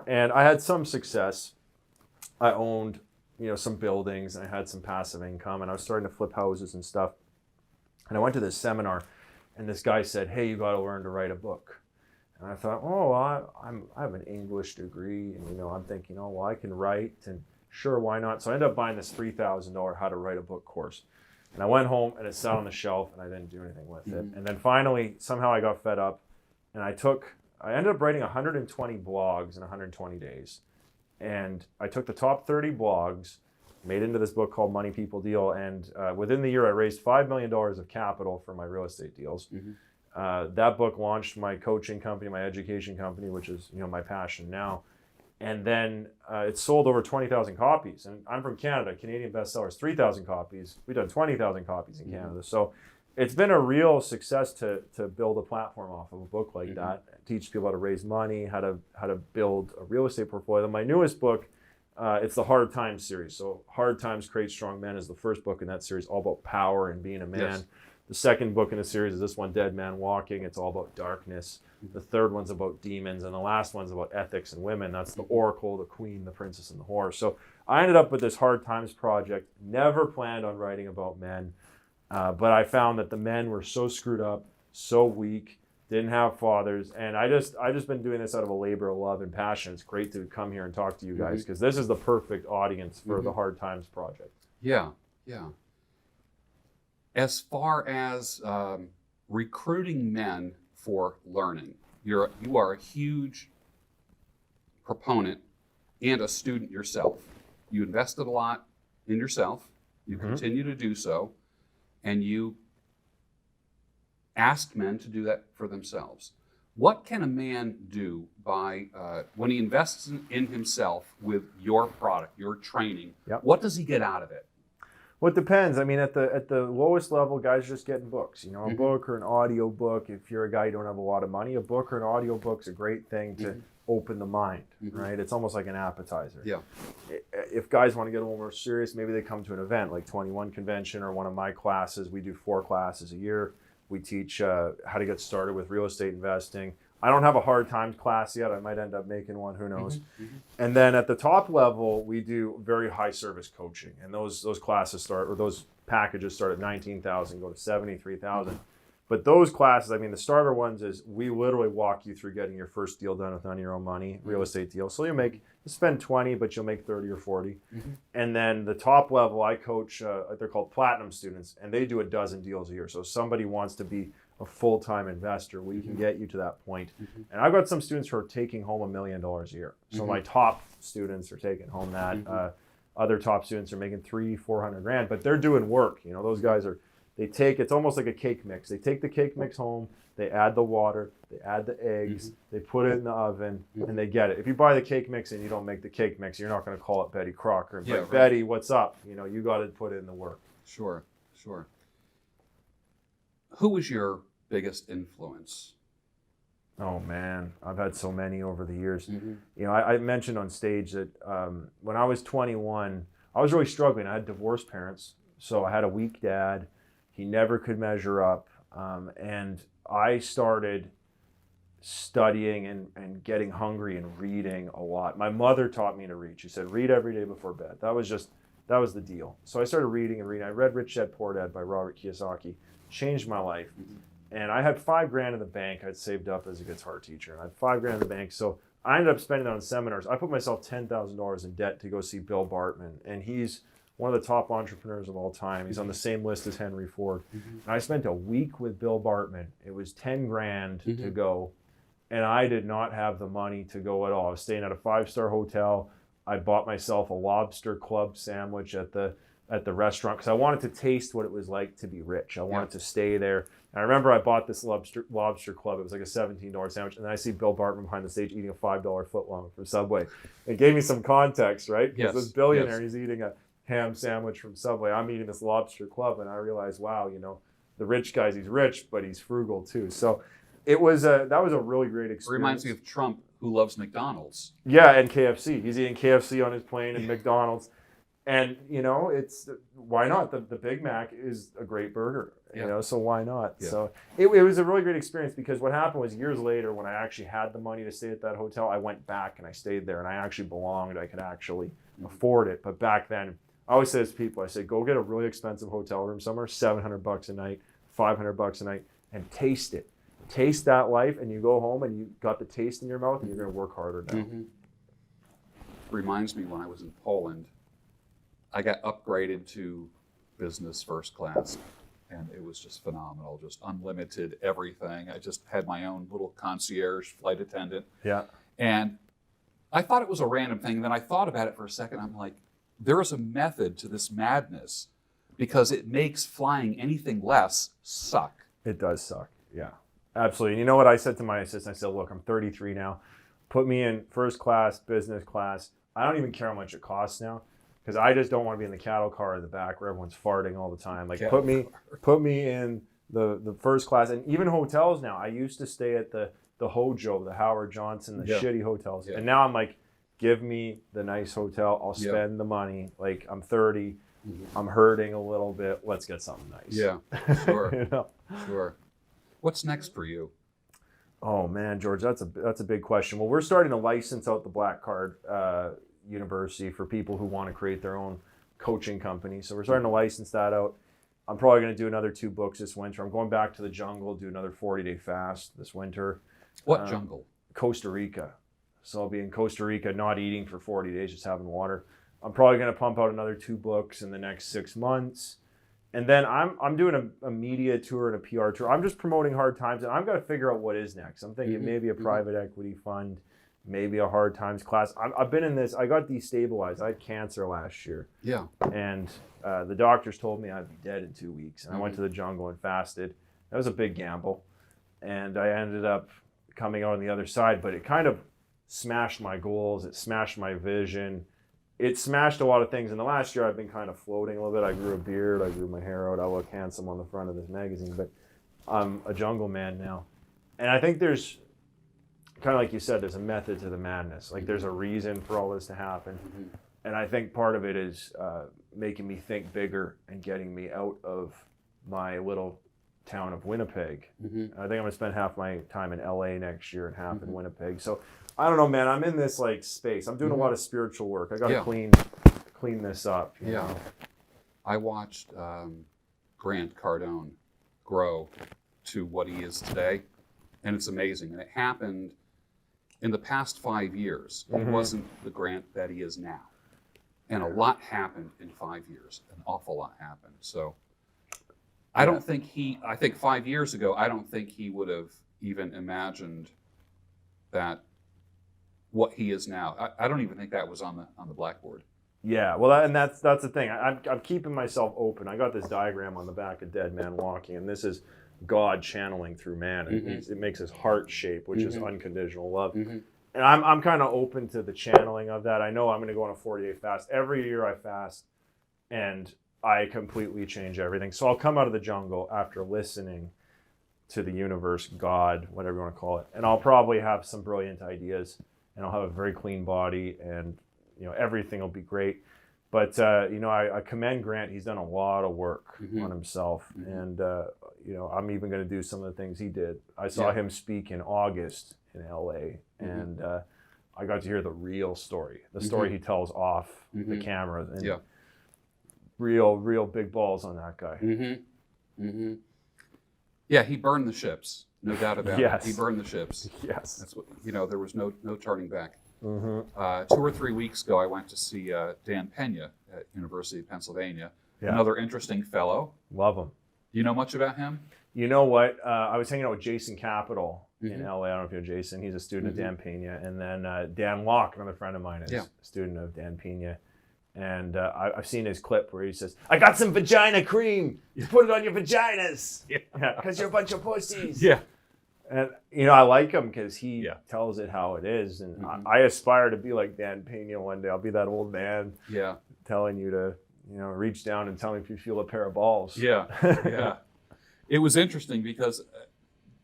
And I had some success. I owned, you know, some buildings, and I had some passive income, and I was starting to flip houses and stuff. And I went to this seminar, and this guy said, hey, you got to learn to write a book. And I thought, oh, well, I have an English degree, and, you know, I'm thinking, oh, well, I can write, and sure, why not? So I ended up buying this $3,000 how to write a book course. And I went home, and it sat on the shelf, and I didn't do anything with it. And then finally, somehow I got fed up, and I ended up writing 120 blogs in 120 days. And I took the top 30 blogs, made into this book called Money, People, Deal. And within the year, I raised $5 million of capital for my real estate deals. That book launched my coaching company, my education company, which is, you know, my passion now. And then it sold over 20,000 copies. And I'm from Canada, Canadian bestsellers, 3,000 copies. We've done 20,000 copies in Canada. So it's been a real success to build a platform off of a book like that. Teach people how to raise money, how to build a real estate portfolio. My newest book, it's the Hard Times series. So Hard Times Create Strong Men is the first book in that series, all about power and being a man. Yes. The second book in the series is this one, Dead Man Walking. It's all about darkness. The third one's about demons, and the last one's about ethics and women. That's the Oracle, the Queen, the Princess, and the Whore. So I ended up with this Hard Times project. Never planned on writing about men, but I found that the men were so screwed up, so weak, didn't have fathers, and I just been doing this out of a labor of love and passion. It's great to come here and talk to you guys because this is the perfect audience for the Hard Times project. Yeah, yeah. As far as recruiting men for learning, you are a huge proponent and a student yourself. You invested a lot in yourself. You continue to do so, and you asked men to do that for themselves. What can a man do by when he invests in himself with your product, your training? Yep. What does he get out of it? Well, it depends. I mean, at the lowest level, guys are just getting books. You know, a book or an audio book. If you're a guy who don't have a lot of money, a book or an audio book's a great thing to open the mind, right? It's almost like an appetizer. Yeah. If guys want to get a little more serious, maybe they come to an event like 21 Convention or one of my classes. We do 4 classes a year. We teach how to get started with real estate investing. I don't have a Hard Times class yet. I might end up making one, who knows. And then at the top level, we do very high service coaching. And those classes start, or those packages start at $19,000, go to $73,000. But those classes, I mean, the starter ones is we literally walk you through getting your first deal done with none of your own money, real estate deal. So you spend 20, but you'll make 30 or 40. And then the top level, I coach, they're called platinum students, and they do a dozen deals a year. So if somebody wants to be a full-time investor, we can get you to that point. And I've got some students who are taking home $1 million a year. So my top students are taking home that. Other top students are making $300,000-400,000 grand, but they're doing work. You know, those guys are. It's almost like a cake mix. They take the cake mix home, they add the water, they add the eggs, they put it in the oven, and they get it. If you buy the cake mix and you don't make the cake mix, you're not going to call it Betty Crocker and be like, Betty, what's up? You know, you got to put it in the work. Sure, sure. Who was your biggest influence? Oh man, I've had so many over the years. You know, I mentioned on stage that when I was 21, I was really struggling. I had divorced parents, so I had a weak dad. He never could measure up, and I started studying and getting hungry and reading a lot. My mother taught me to read. She said, read every day before bed. That was the deal. So I started reading and reading. I read Rich Dad Poor Dad by Robert Kiyosaki. Changed my life. And I had $5,000 in the bank I'd saved up as a guitar teacher. And I had $5,000 in the bank. So I ended up spending it on seminars. I put myself $10,000 in debt to go see Bill Bartman. And he's one of the top entrepreneurs of all time. He's on the same list as Henry Ford. And I spent a week with Bill Bartman. It was $10,000 to go. And I did not have the money to go at all. I was staying at a 5-star hotel. I bought myself a lobster club sandwich at the restaurant because I wanted to taste what it was like to be rich. I wanted to stay there. And I remember I bought this lobster club. It was like a $17 sandwich. And then I see Bill Bartman behind the stage eating a $5 footlong from Subway. It gave me some context, right? Because this billionaire, he's eating a ham sandwich from Subway. I'm eating this lobster club. And I realized, wow, you know, the rich guy's, he's rich, but he's frugal too. So that was a really great experience. It reminds me of Trump, who loves McDonald's. Yeah, and KFC. He's eating KFC on his plane and McDonald's. And, you know, why not? The Big Mac is a great burger, you know, so why not? Yeah. So it was a really great experience because what happened was years later when I actually had the money to stay at that hotel, I went back and I stayed there and I actually belonged. I could actually afford it. But back then, I always say to people, I say, go get a really expensive hotel room somewhere, $700 a night, $500 a night, and taste it. Taste that life, and you go home and you got the taste in your mouth and you're going to work harder now. Reminds me when I was in Poland, I got upgraded to business first class, and it was just phenomenal, just unlimited everything. I just had my own little concierge flight attendant. Yeah. And I thought it was a random thing. Then I thought about it for a second. I'm like, there is a method to this madness because it makes flying anything less suck. It does suck. Yeah, absolutely. And you know what I said to my assistant? I said, look, I'm 33 now. Put me in first class, business class. I don't even care how much it costs now because I just don't want to be in the cattle car in the back where everyone's farting all the time. Like put me in the first class, and even hotels now. I used to stay at the Hojo, the Howard Johnson, the Yeah. shitty hotels, Yeah. and now I'm like, give me the nice hotel. I'll Yeah. spend the money. Like I'm 30, Mhm. I'm hurting a little bit. Let's get something nice. Yeah, sure, You know? sure. What's next for you? Oh man, George, that's a big question. Well, we're starting to license out the Black Card University for people who want to create their own coaching company. So we're starting to license that out. I'm probably going to do another 2 books this winter. I'm going back to the jungle, do another 40-day fast this winter. What jungle? Costa Rica. So I'll be in Costa Rica, not eating for 40 days, just having water. I'm probably going to pump out another 2 books in the next 6 months. And then I'm doing a media tour and a PR tour. I'm just promoting Hard Times, and I've got to figure out what is next. I'm thinking maybe a private equity fund, maybe a Hard Times class. I've been in this. I got destabilized. I had cancer last year. Yeah. And the doctors told me I'd be dead in 2 weeks. And I went to the jungle and fasted. That was a big gamble. And I ended up coming out on the other side, but it kind of smashed my goals. It smashed my vision. It smashed a lot of things. In the last year, I've been kind of floating a little bit. I grew a beard. I grew my hair out. I look handsome on the front of this magazine, but I'm a jungle man now. And I think there's, kind of like you said, there's a method to the madness. Like there's a reason for all this to happen. And I think part of it is making me think bigger and getting me out of my little town of Winnipeg. I think I'm going to spend half my time in LA next year and half in Winnipeg. So I don't know, man. I'm in this like space. I'm doing a lot of spiritual work. I got to clean this up. You know? I watched Grant Cardone grow to what he is today, and it's amazing. And it happened in the past 5 years. It wasn't the Grant that he is now. And a lot happened in 5 years. An awful lot happened. So I don't think I think 5 years ago, I don't think he would have even imagined that what he is now. I don't even think that was on the blackboard. Yeah, well, and that's the thing. I'm keeping myself open. I got this diagram on the back of Dead Man Walking, and this is God channeling through man. It makes his heart shape, which is unconditional love. And I'm kind of open to the channeling of that. I know I'm going to go on a 40-day fast. Every year I fast, and I completely change everything. So I'll come out of the jungle after listening to the universe, God, whatever you want to call it, and I'll probably have some brilliant ideas, and I'll have a very clean body, and everything will be great. But I commend Grant. He's done a lot of work on himself, and I'm even going to do some of the things he did. I saw him speak in August in LA, and I got to hear the real story, the story he tells off the camera, and real big balls on that guy. Yeah, he burned the ships, no doubt about Yes. it. He burned the ships. Yes. That's what there was no turning back. 2 or 3 weeks ago, I went to see Dan Pena at University of Pennsylvania. Yeah. Another interesting fellow. Love him. Do you know much about him? You know what? I was hanging out with Jason Capital in LA. I don't know if you know Jason. He's a student of Dan Pena. And then Dan Locke, another friend of mine, is a student of Dan Pena. And I've seen his clip where he says, "I got some vagina cream. You put it on your vaginas. Because you're a bunch of pussies." Yeah. And, I like him because he tells it how it is. And I aspire to be like Dan Pena one day. I'll be that old man telling you to, reach down and tell me if you feel a pair of balls. Yeah. It was interesting because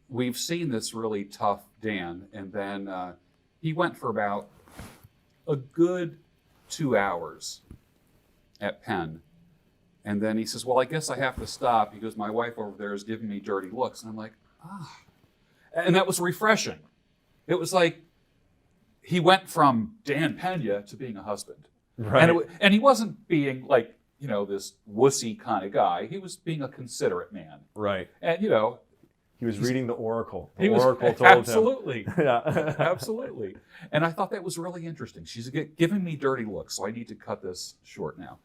we've seen this really tough Dan, and then he went for about a good 2 hours at Penn. And then he says, "Well, I guess I have to stop." He goes, "My wife over there is giving me dirty looks." And I'm like, And that was refreshing. It was like he went from Dan Pena to being a husband. Right. And he wasn't being like, this wussy kind of guy. He was being a considerate man. Right. And, He was reading the Oracle. The he was Oracle told absolutely. him. Yeah. Absolutely. And I thought that was really interesting. She's giving me dirty looks, so I need to cut this short now.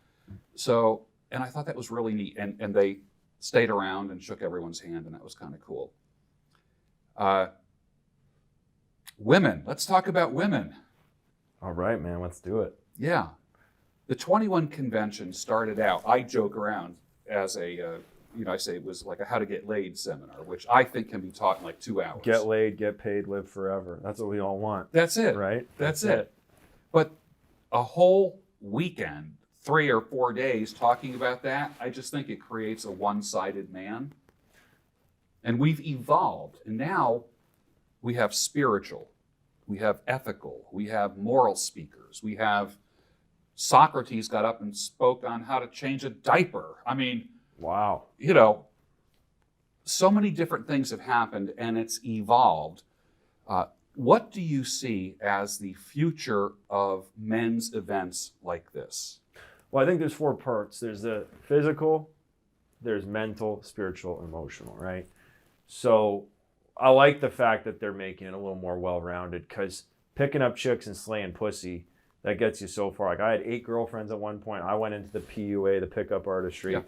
So, and I thought that was really neat. And they stayed around and shook everyone's hand, and that was kind of cool. Women. Let's talk about women. All right, man. Let's do it. Yeah. The 21 convention started out, I joke around, as a, I say it was like a how to get laid seminar, which I think can be taught in like 2 hours. Get laid, get paid, live forever. That's what we all want. That's it. Right? That's it. But a whole weekend, 3 or 4 days talking about that, I just think it creates a one-sided man. And we've evolved. And now we have spiritual, we have ethical, we have moral speakers, we have Socrates got up and spoke on how to change a diaper. I mean, Wow. you know, so many different things have happened and it's evolved. What do you see as the future of men's events like this? Well, I think there's 4 parts. There's the physical, there's mental, spiritual, emotional, right? So I like the fact that they're making it a little more well-rounded, because picking up chicks and slaying pussy, that gets you so far. Like, I had 8 girlfriends at one point. I went into the PUA, the pickup artistry. Yeah.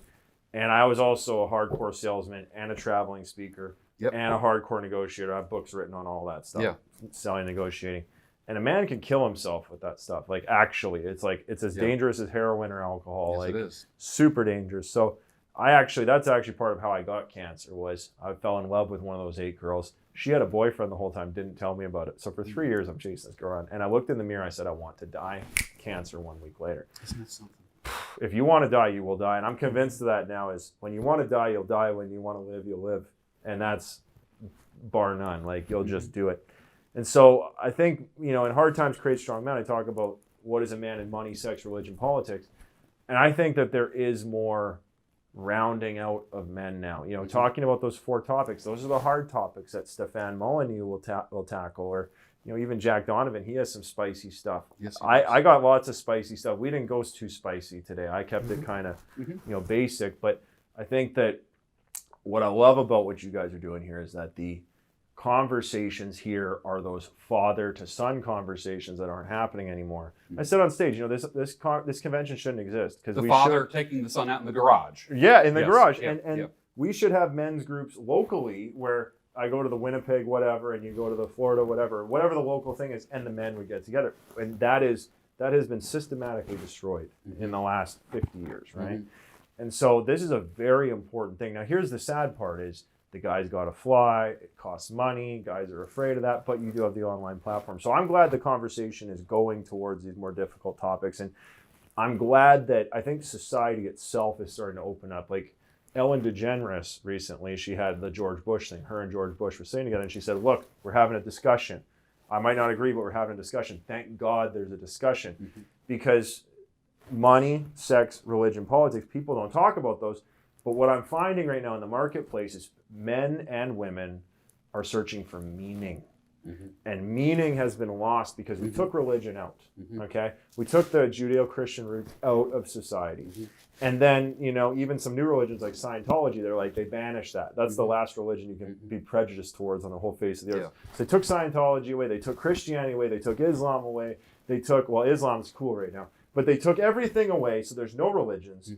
And I was also a hardcore salesman and a traveling speaker Yep. and a hardcore negotiator. I have books written on all that stuff. Yeah. Selling, negotiating. And a man can kill himself with that stuff. Like, actually, it's as Yeah. dangerous as heroin or alcohol. Yes, like, it is. super dangerous. So that's actually part of how I got cancer. Was I fell in love with one of those 8 girls. She had a boyfriend the whole time, didn't tell me about it. So for 3 years, I'm chasing this girl around. And I looked in the mirror, I said, I want to die. Cancer 1 week later. Isn't that something? If you want to die, you will die. And I'm convinced of that now. Is when you want to die, you'll die. When you want to live, you'll live. And that's bar none. Like, you'll just do it. And so I think, in Hard Times Create Strong Men, I talk about what is a man in money, sex, religion, politics. And I think that there is more rounding out of men now. Talking about those 4 topics, those are the hard topics that Stefan Aarnio will tackle, or even Jack Donovan, he has some spicy stuff. Yes, he I does. got lots of spicy stuff. We didn't go too spicy today. I kept it kind of basic, but I think that what I love about what you guys are doing here is that the conversations here are those father to son conversations that aren't happening anymore. I said on stage, this convention shouldn't exist, because The father taking the son out in the garage. in the Yes, garage, yeah, and yeah. we should have men's groups locally where I go to the Winnipeg whatever, and you go to the Florida whatever the local thing is, and the men would get together, and that has been systematically destroyed in the last 50 years, right? And so this is a very important thing. Now, here's the sad part: is the guys got to fly. It costs money. Guys are afraid of that, but you do have the online platform. So I'm glad the conversation is going towards these more difficult topics. And I'm glad that I think society itself is starting to open up. Like Ellen DeGeneres recently, she had the George Bush thing. Her and George Bush were sitting together, and she said, look, we're having a discussion. I might not agree, but we're having a discussion. Thank God there's a discussion. Because money, sex, religion, politics, people don't talk about those. But what I'm finding right now in the marketplace is men and women are searching for meaning. And meaning has been lost because we took religion out, okay? We took the Judeo-Christian roots out of society. And then, even some new religions like Scientology, they banished that. That's the last religion you can be prejudiced towards on the whole face of the earth. Yeah. So they took Scientology away, they took Christianity away, they took Islam away, Islam's cool right now, but they took everything away, so there's no religions.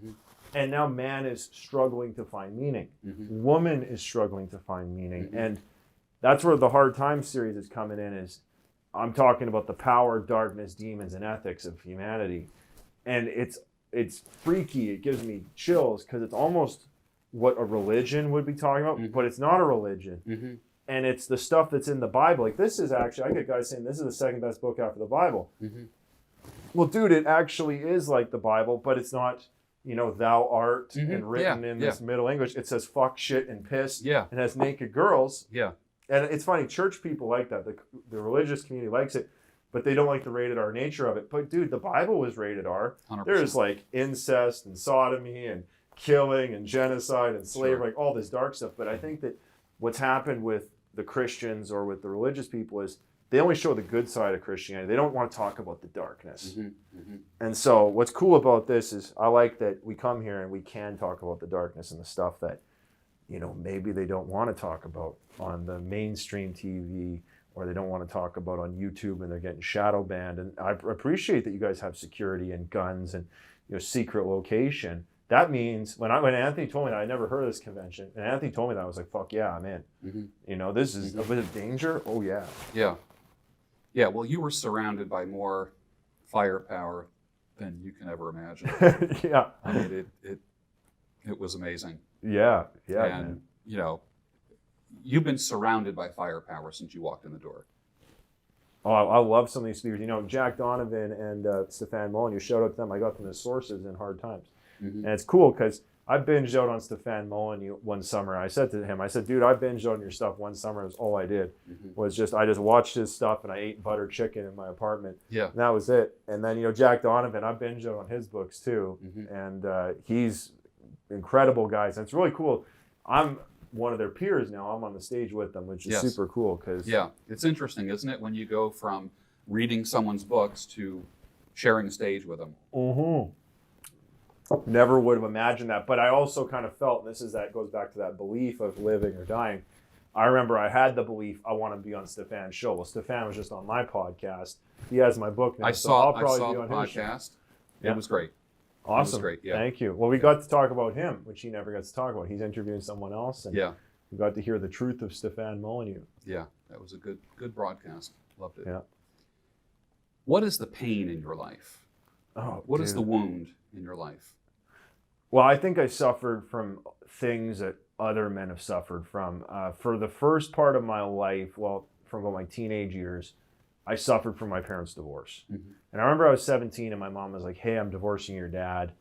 And now man is struggling to find meaning. Woman is struggling to find meaning. And that's where the Hard Times series is coming in. Is I'm talking about the power, darkness, demons, and ethics of humanity. And it's freaky. It gives me chills because it's almost what a religion would be talking about, but it's not a religion. And it's the stuff that's in the Bible. Like, this is actually, I get guys saying this is the second best book after the Bible. Well, dude, it actually is like the Bible, but it's not, thou art and written in this Middle English. It says fuck, shit, and piss. Yeah. And has naked girls. Yeah. And it's funny, church people like that. The religious community likes it, but they don't like the rated R nature of it. But dude, the Bible was rated R. 100%. There's like incest and sodomy and killing and genocide and slavery, Sure. like all this dark stuff. But I think that what's happened with the Christians or with the religious people is they only show the good side of Christianity. They don't want to talk about the darkness. And so what's cool about this is I like that we come here and we can talk about the darkness and the stuff that, maybe they don't want to talk about on the mainstream TV, or they don't want to talk about on YouTube, and they're getting shadow banned. And I appreciate that you guys have security and guns and secret location. That means when Anthony told me that, I never heard of this convention, and Anthony told me that, I was like, fuck yeah, I'm in. This is a bit of danger. Oh yeah. Yeah, well, you were surrounded by more firepower than you can ever imagine. Yeah. I mean, it was amazing. Yeah. And, you've been surrounded by firepower since you walked in the door. Oh, I love some of these speakers. Jack Donovan and Stefan Aarnio, shout out to them. I got them as sources in Hard Times. And it's cool because I binged out on Stefan Aarnio one summer. I said to him, I said, dude, I binged out on your stuff one summer. It was all I did. Was just, I just watched his stuff and I ate butter chicken in my apartment. Yeah. And that was it. And then, Jack Donovan, I binged out on his books too. And he's incredible guys. And it's really cool. I'm one of their peers now. I'm on the stage with them, which is super cool. Yeah, it's interesting, isn't it, when you go from reading someone's books to sharing a stage with them. Never would have imagined that. But I also kind of felt, and goes back to that belief of living or dying. I remember I had the belief I want to be on Stefan's show. Well, Stefan was just on my podcast. He has my book now. I so saw I'll probably the be on his show. podcast. Yeah. It was great. Awesome. It was great, yeah. Thank you. Well, we got to talk about him, which he never gets to talk about. He's interviewing someone else. And Yeah. we got to hear the truth of Stefan Aarnio. Yeah, that was a good broadcast. Loved it. Yeah. What is the pain in your life? Oh, What is dude. the wound in your life? Well, I think I suffered from things that other men have suffered from. For the first part of my life, well, from about my teenage years, I suffered from my parents' divorce. And I remember I was 17 and my mom was like, hey, I'm divorcing your dad.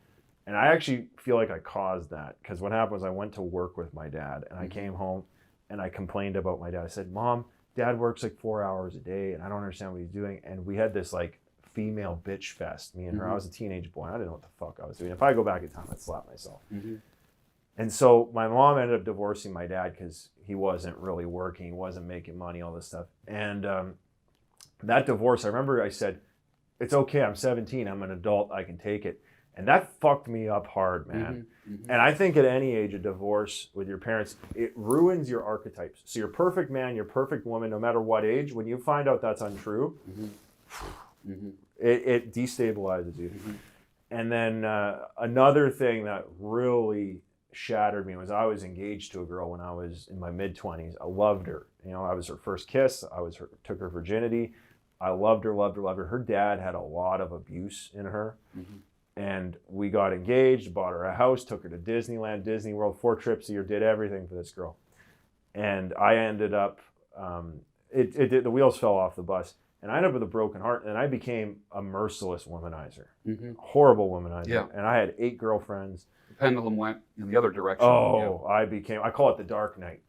And I actually feel like I caused that because what happened was I went to work with my dad and I came home and I complained about my dad. I said, Mom, Dad works like 4 hours a day and I don't understand what he's doing. And we had this like female bitch fest, me and her. I was a teenage boy. I didn't know what the fuck I was doing. If I go back in time, I'd slap myself. And so my mom ended up divorcing my dad because he wasn't really working. He wasn't making money, all this stuff. And that divorce, I remember I said, it's okay. I'm 17. I'm an adult. I can take it. And that fucked me up hard, man. And I think at any age, a divorce with your parents, it ruins your archetypes. So you're perfect man, you're perfect woman, no matter what age. When you find out that's untrue, it destabilizes you. And then another thing that really shattered me was I was engaged to a girl when I was in my mid-20s. I loved her. I was her first kiss. Took her virginity. I loved her, loved her, loved her. Her dad had a lot of abuse in her. And we got engaged, bought her a house, took her to Disneyland, Disney World, 4 trips a year, did everything for this girl. And I ended up, the wheels fell off the bus. And I ended up with a broken heart, and I became a merciless womanizer. Horrible womanizer. Yeah. And I had 8 girlfriends. The pendulum went in the other direction. Oh, I call it the Dark Knight.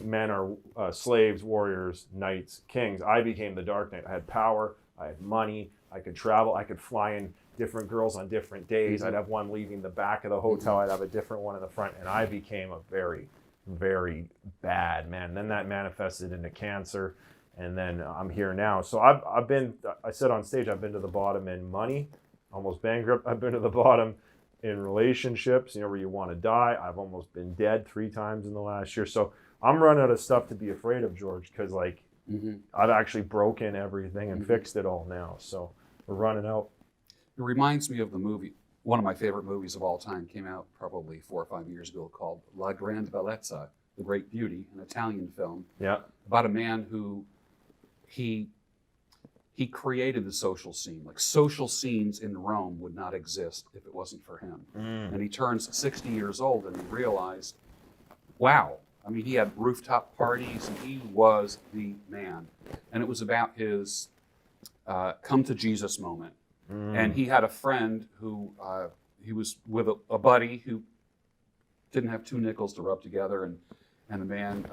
Men are slaves, warriors, knights, kings. I became the Dark Knight. I had power, I had money, I could travel, I could fly in different girls on different days. I'd have one leaving the back of the hotel, I'd have a different one in the front, and I became a very, very bad man. Then that manifested into cancer, and then I'm here now. So I said on stage, I've been to the bottom in money, almost bankrupt. I've been to the bottom in relationships, where you want to die. I've almost been dead 3 times in the last year. So I'm running out of stuff to be afraid of, George, because I've actually broken everything and fixed it all now. So we're running out. It reminds me of the movie, one of my favorite movies of all time, came out probably 4 or 5 years ago, called La Grande Bellezza, The Great Beauty, an Italian film. Yeah. About a man who he created the social scene. Like, social scenes in Rome would not exist if it wasn't for him. And he turns 60 years old and he realized, wow. I mean, he had rooftop parties and he was the man. And it was about his come to Jesus moment. And he had a friend who, he was with a buddy who didn't have 2 nickels to rub together. And the man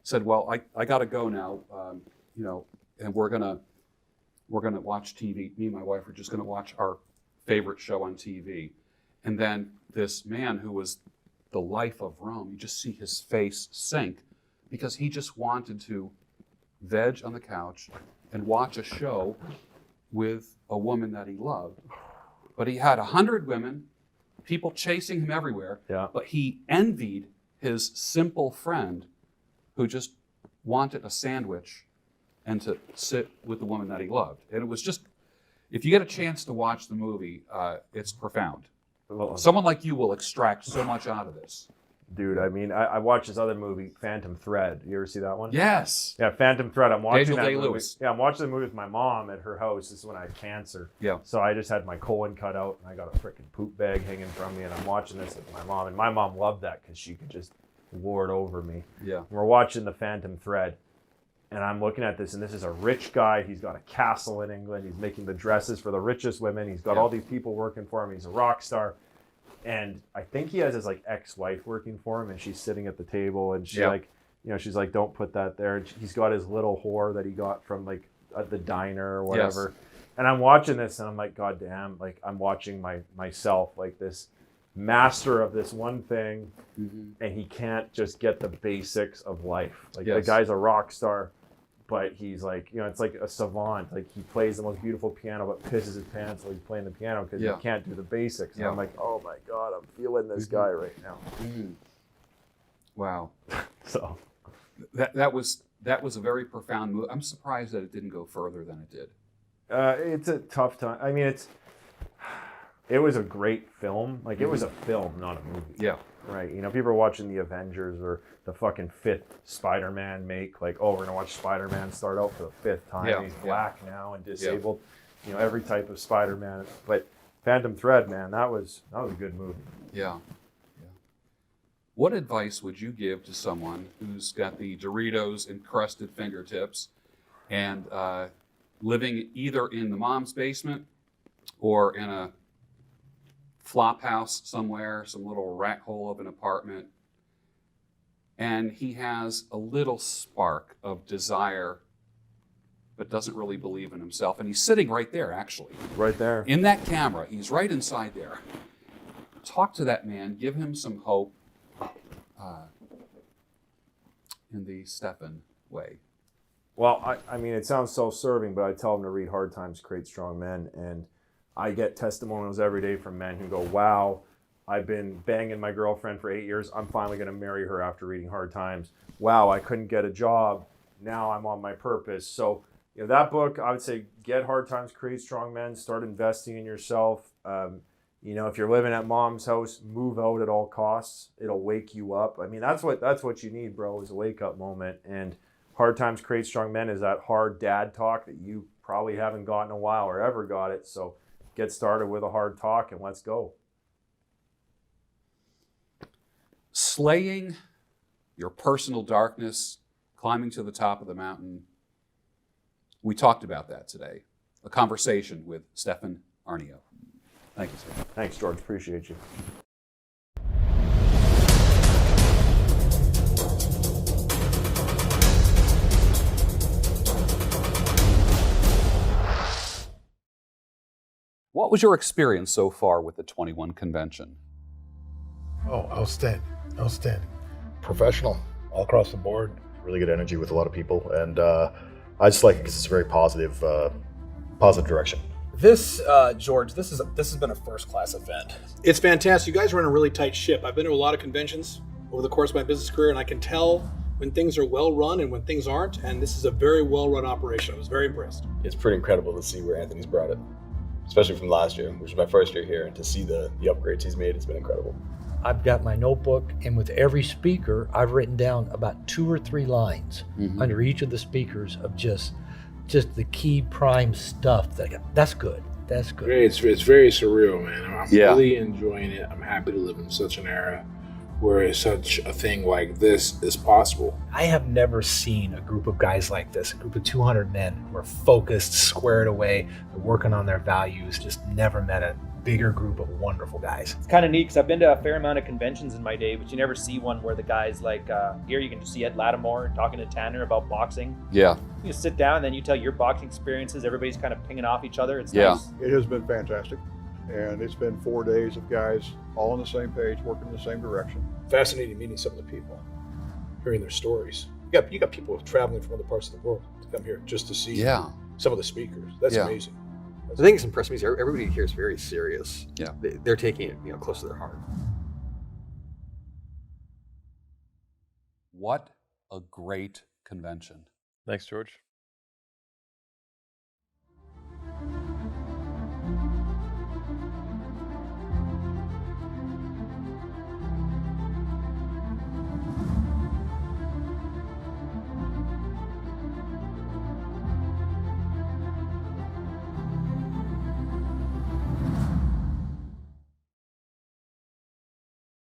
said, well, I got to go now, and we're going to watch TV. Me and my wife are just going to watch our favorite show on TV. And then this man who was the life of Rome, you just see his face sink because he just wanted to veg on the couch and watch a show with a woman that he loved. But he had 100 women, people chasing him everywhere. Yeah. But he envied his simple friend who just wanted a sandwich and to sit with the woman that he loved. And it was just, if you get a chance to watch the movie, it's profound. Someone like you will extract so much out of this. Dude, I mean, I watched this other movie, Phantom Thread. You ever see that one? Yes. Yeah, Phantom Thread. I'm watching Daniel that movie. Day-Lewis. Yeah, I'm watching the movie with my mom at her house. This is when I had cancer. Yeah. So I just had my colon cut out, and I got a freaking poop bag hanging from me, and I'm watching this with my mom. And my mom loved that because she could just lord over me. Yeah. And we're watching the Phantom Thread, and I'm looking at this, and this is a rich guy. He's got a castle in England. He's making the dresses for the richest women. He's got all these people working for him. He's a rock star. And I think he has his like ex-wife working for him, and she's sitting at the table, and she's Yeah. like, she's like, don't put that there. And he's got his little whore that he got from like at the diner or whatever. Yes. And I'm watching this, and I'm like, God damn, like I'm watching myself, like this master of this one thing, and he can't just get the basics of life. Like the Yes. guy's a rock star, but he's like, it's like a savant. Like he plays the most beautiful piano, but pisses his pants while he's playing the piano because Yeah. he can't do the basics. And Yeah. I'm like, oh my God, I'm feeling this guy right now. Wow. So That was a very profound move. I'm surprised that it didn't go further than it did. it's a tough time. I mean, it was a great film. Like it was a film, not a movie. Yeah. Right. People are watching the Avengers or the fucking 5th Spider-Man make, like, oh, we're going to watch Spider-Man start out for the 5th time. Yeah, He's yeah. black now and disabled. Every type of Spider-Man. But Phantom Thread, man, that was a good movie. Yeah. Yeah. What advice would you give to someone who's got the Doritos encrusted fingertips and living either in the mom's basement or in a flop house somewhere, some little rat hole of an apartment, and he has a little spark of desire but doesn't really believe in himself, and he's sitting right there, actually, Right there. in that camera. He's right inside there. Talk to that man, give him some hope in the Stefan way. Well, I mean, it sounds self-serving, but I tell them to read Hard Times Create Strong Men, and I get testimonials every day from men who go, wow, I've been banging my girlfriend for 8 years. I'm finally going to marry her after reading Hard Times. Wow, I couldn't get a job. Now I'm on my purpose. So, that book, I would say, get Hard Times Create Strong Men. Start investing in yourself. If you're living at mom's house, move out at all costs. It'll wake you up. I mean, that's what you need, bro, is a wake-up moment. And Hard Times Create Strong Men is that hard dad talk that you probably haven't got in a while or ever got it. So get started with a hard talk and let's go. Slaying your personal darkness, climbing to the top of the mountain. We talked about that today. A conversation with Stefan Aarnio. Thank you, sir. Thanks, George. Appreciate you. What was your experience so far with the 21 convention? Oh, outstanding. Outstanding. Professional all across the board. Really good energy with a lot of people, and I just like it because it's a very positive direction. This, George, this has been a first-class event. It's fantastic. You guys run a really tight ship. I've been to a lot of conventions over the course of my business career, and I can tell when things are well run and when things aren't, and this is a very well-run operation. I was very impressed. It's pretty incredible to see where Anthony's brought it, especially from last year, which was my first year here, and to see the upgrades he's made, it's been incredible. I've got my notebook, and with every speaker, I've written down about 2 or 3 lines under each of the speakers of just the key prime stuff. That's good. That's good. It's very surreal, man. I'm really enjoying it. I'm happy to live in such an era where such a thing like this is possible. I have never seen a group of guys like this, a group of 200 men who are focused, squared away, they're working on their values. Just never met a bigger group of wonderful guys. It's kind of neat because I've been to a fair amount of conventions in my day, but you never see one where the guys like here you can just see Ed Lattimore talking to Tanner about boxing. Yeah. You just sit down and then you tell your boxing experiences. Everybody's kind of pinging off each other. It's nice. It has been fantastic. And it's been 4 days of guys all on the same page, working in the same direction. Fascinating meeting some of the people, hearing their stories. You got people traveling from other parts of the world to come here just to see some of the speakers. That's amazing. The thing that's impressed me is everybody here is very serious. Yeah. They're taking it close to their heart. What a great convention. Thanks, George.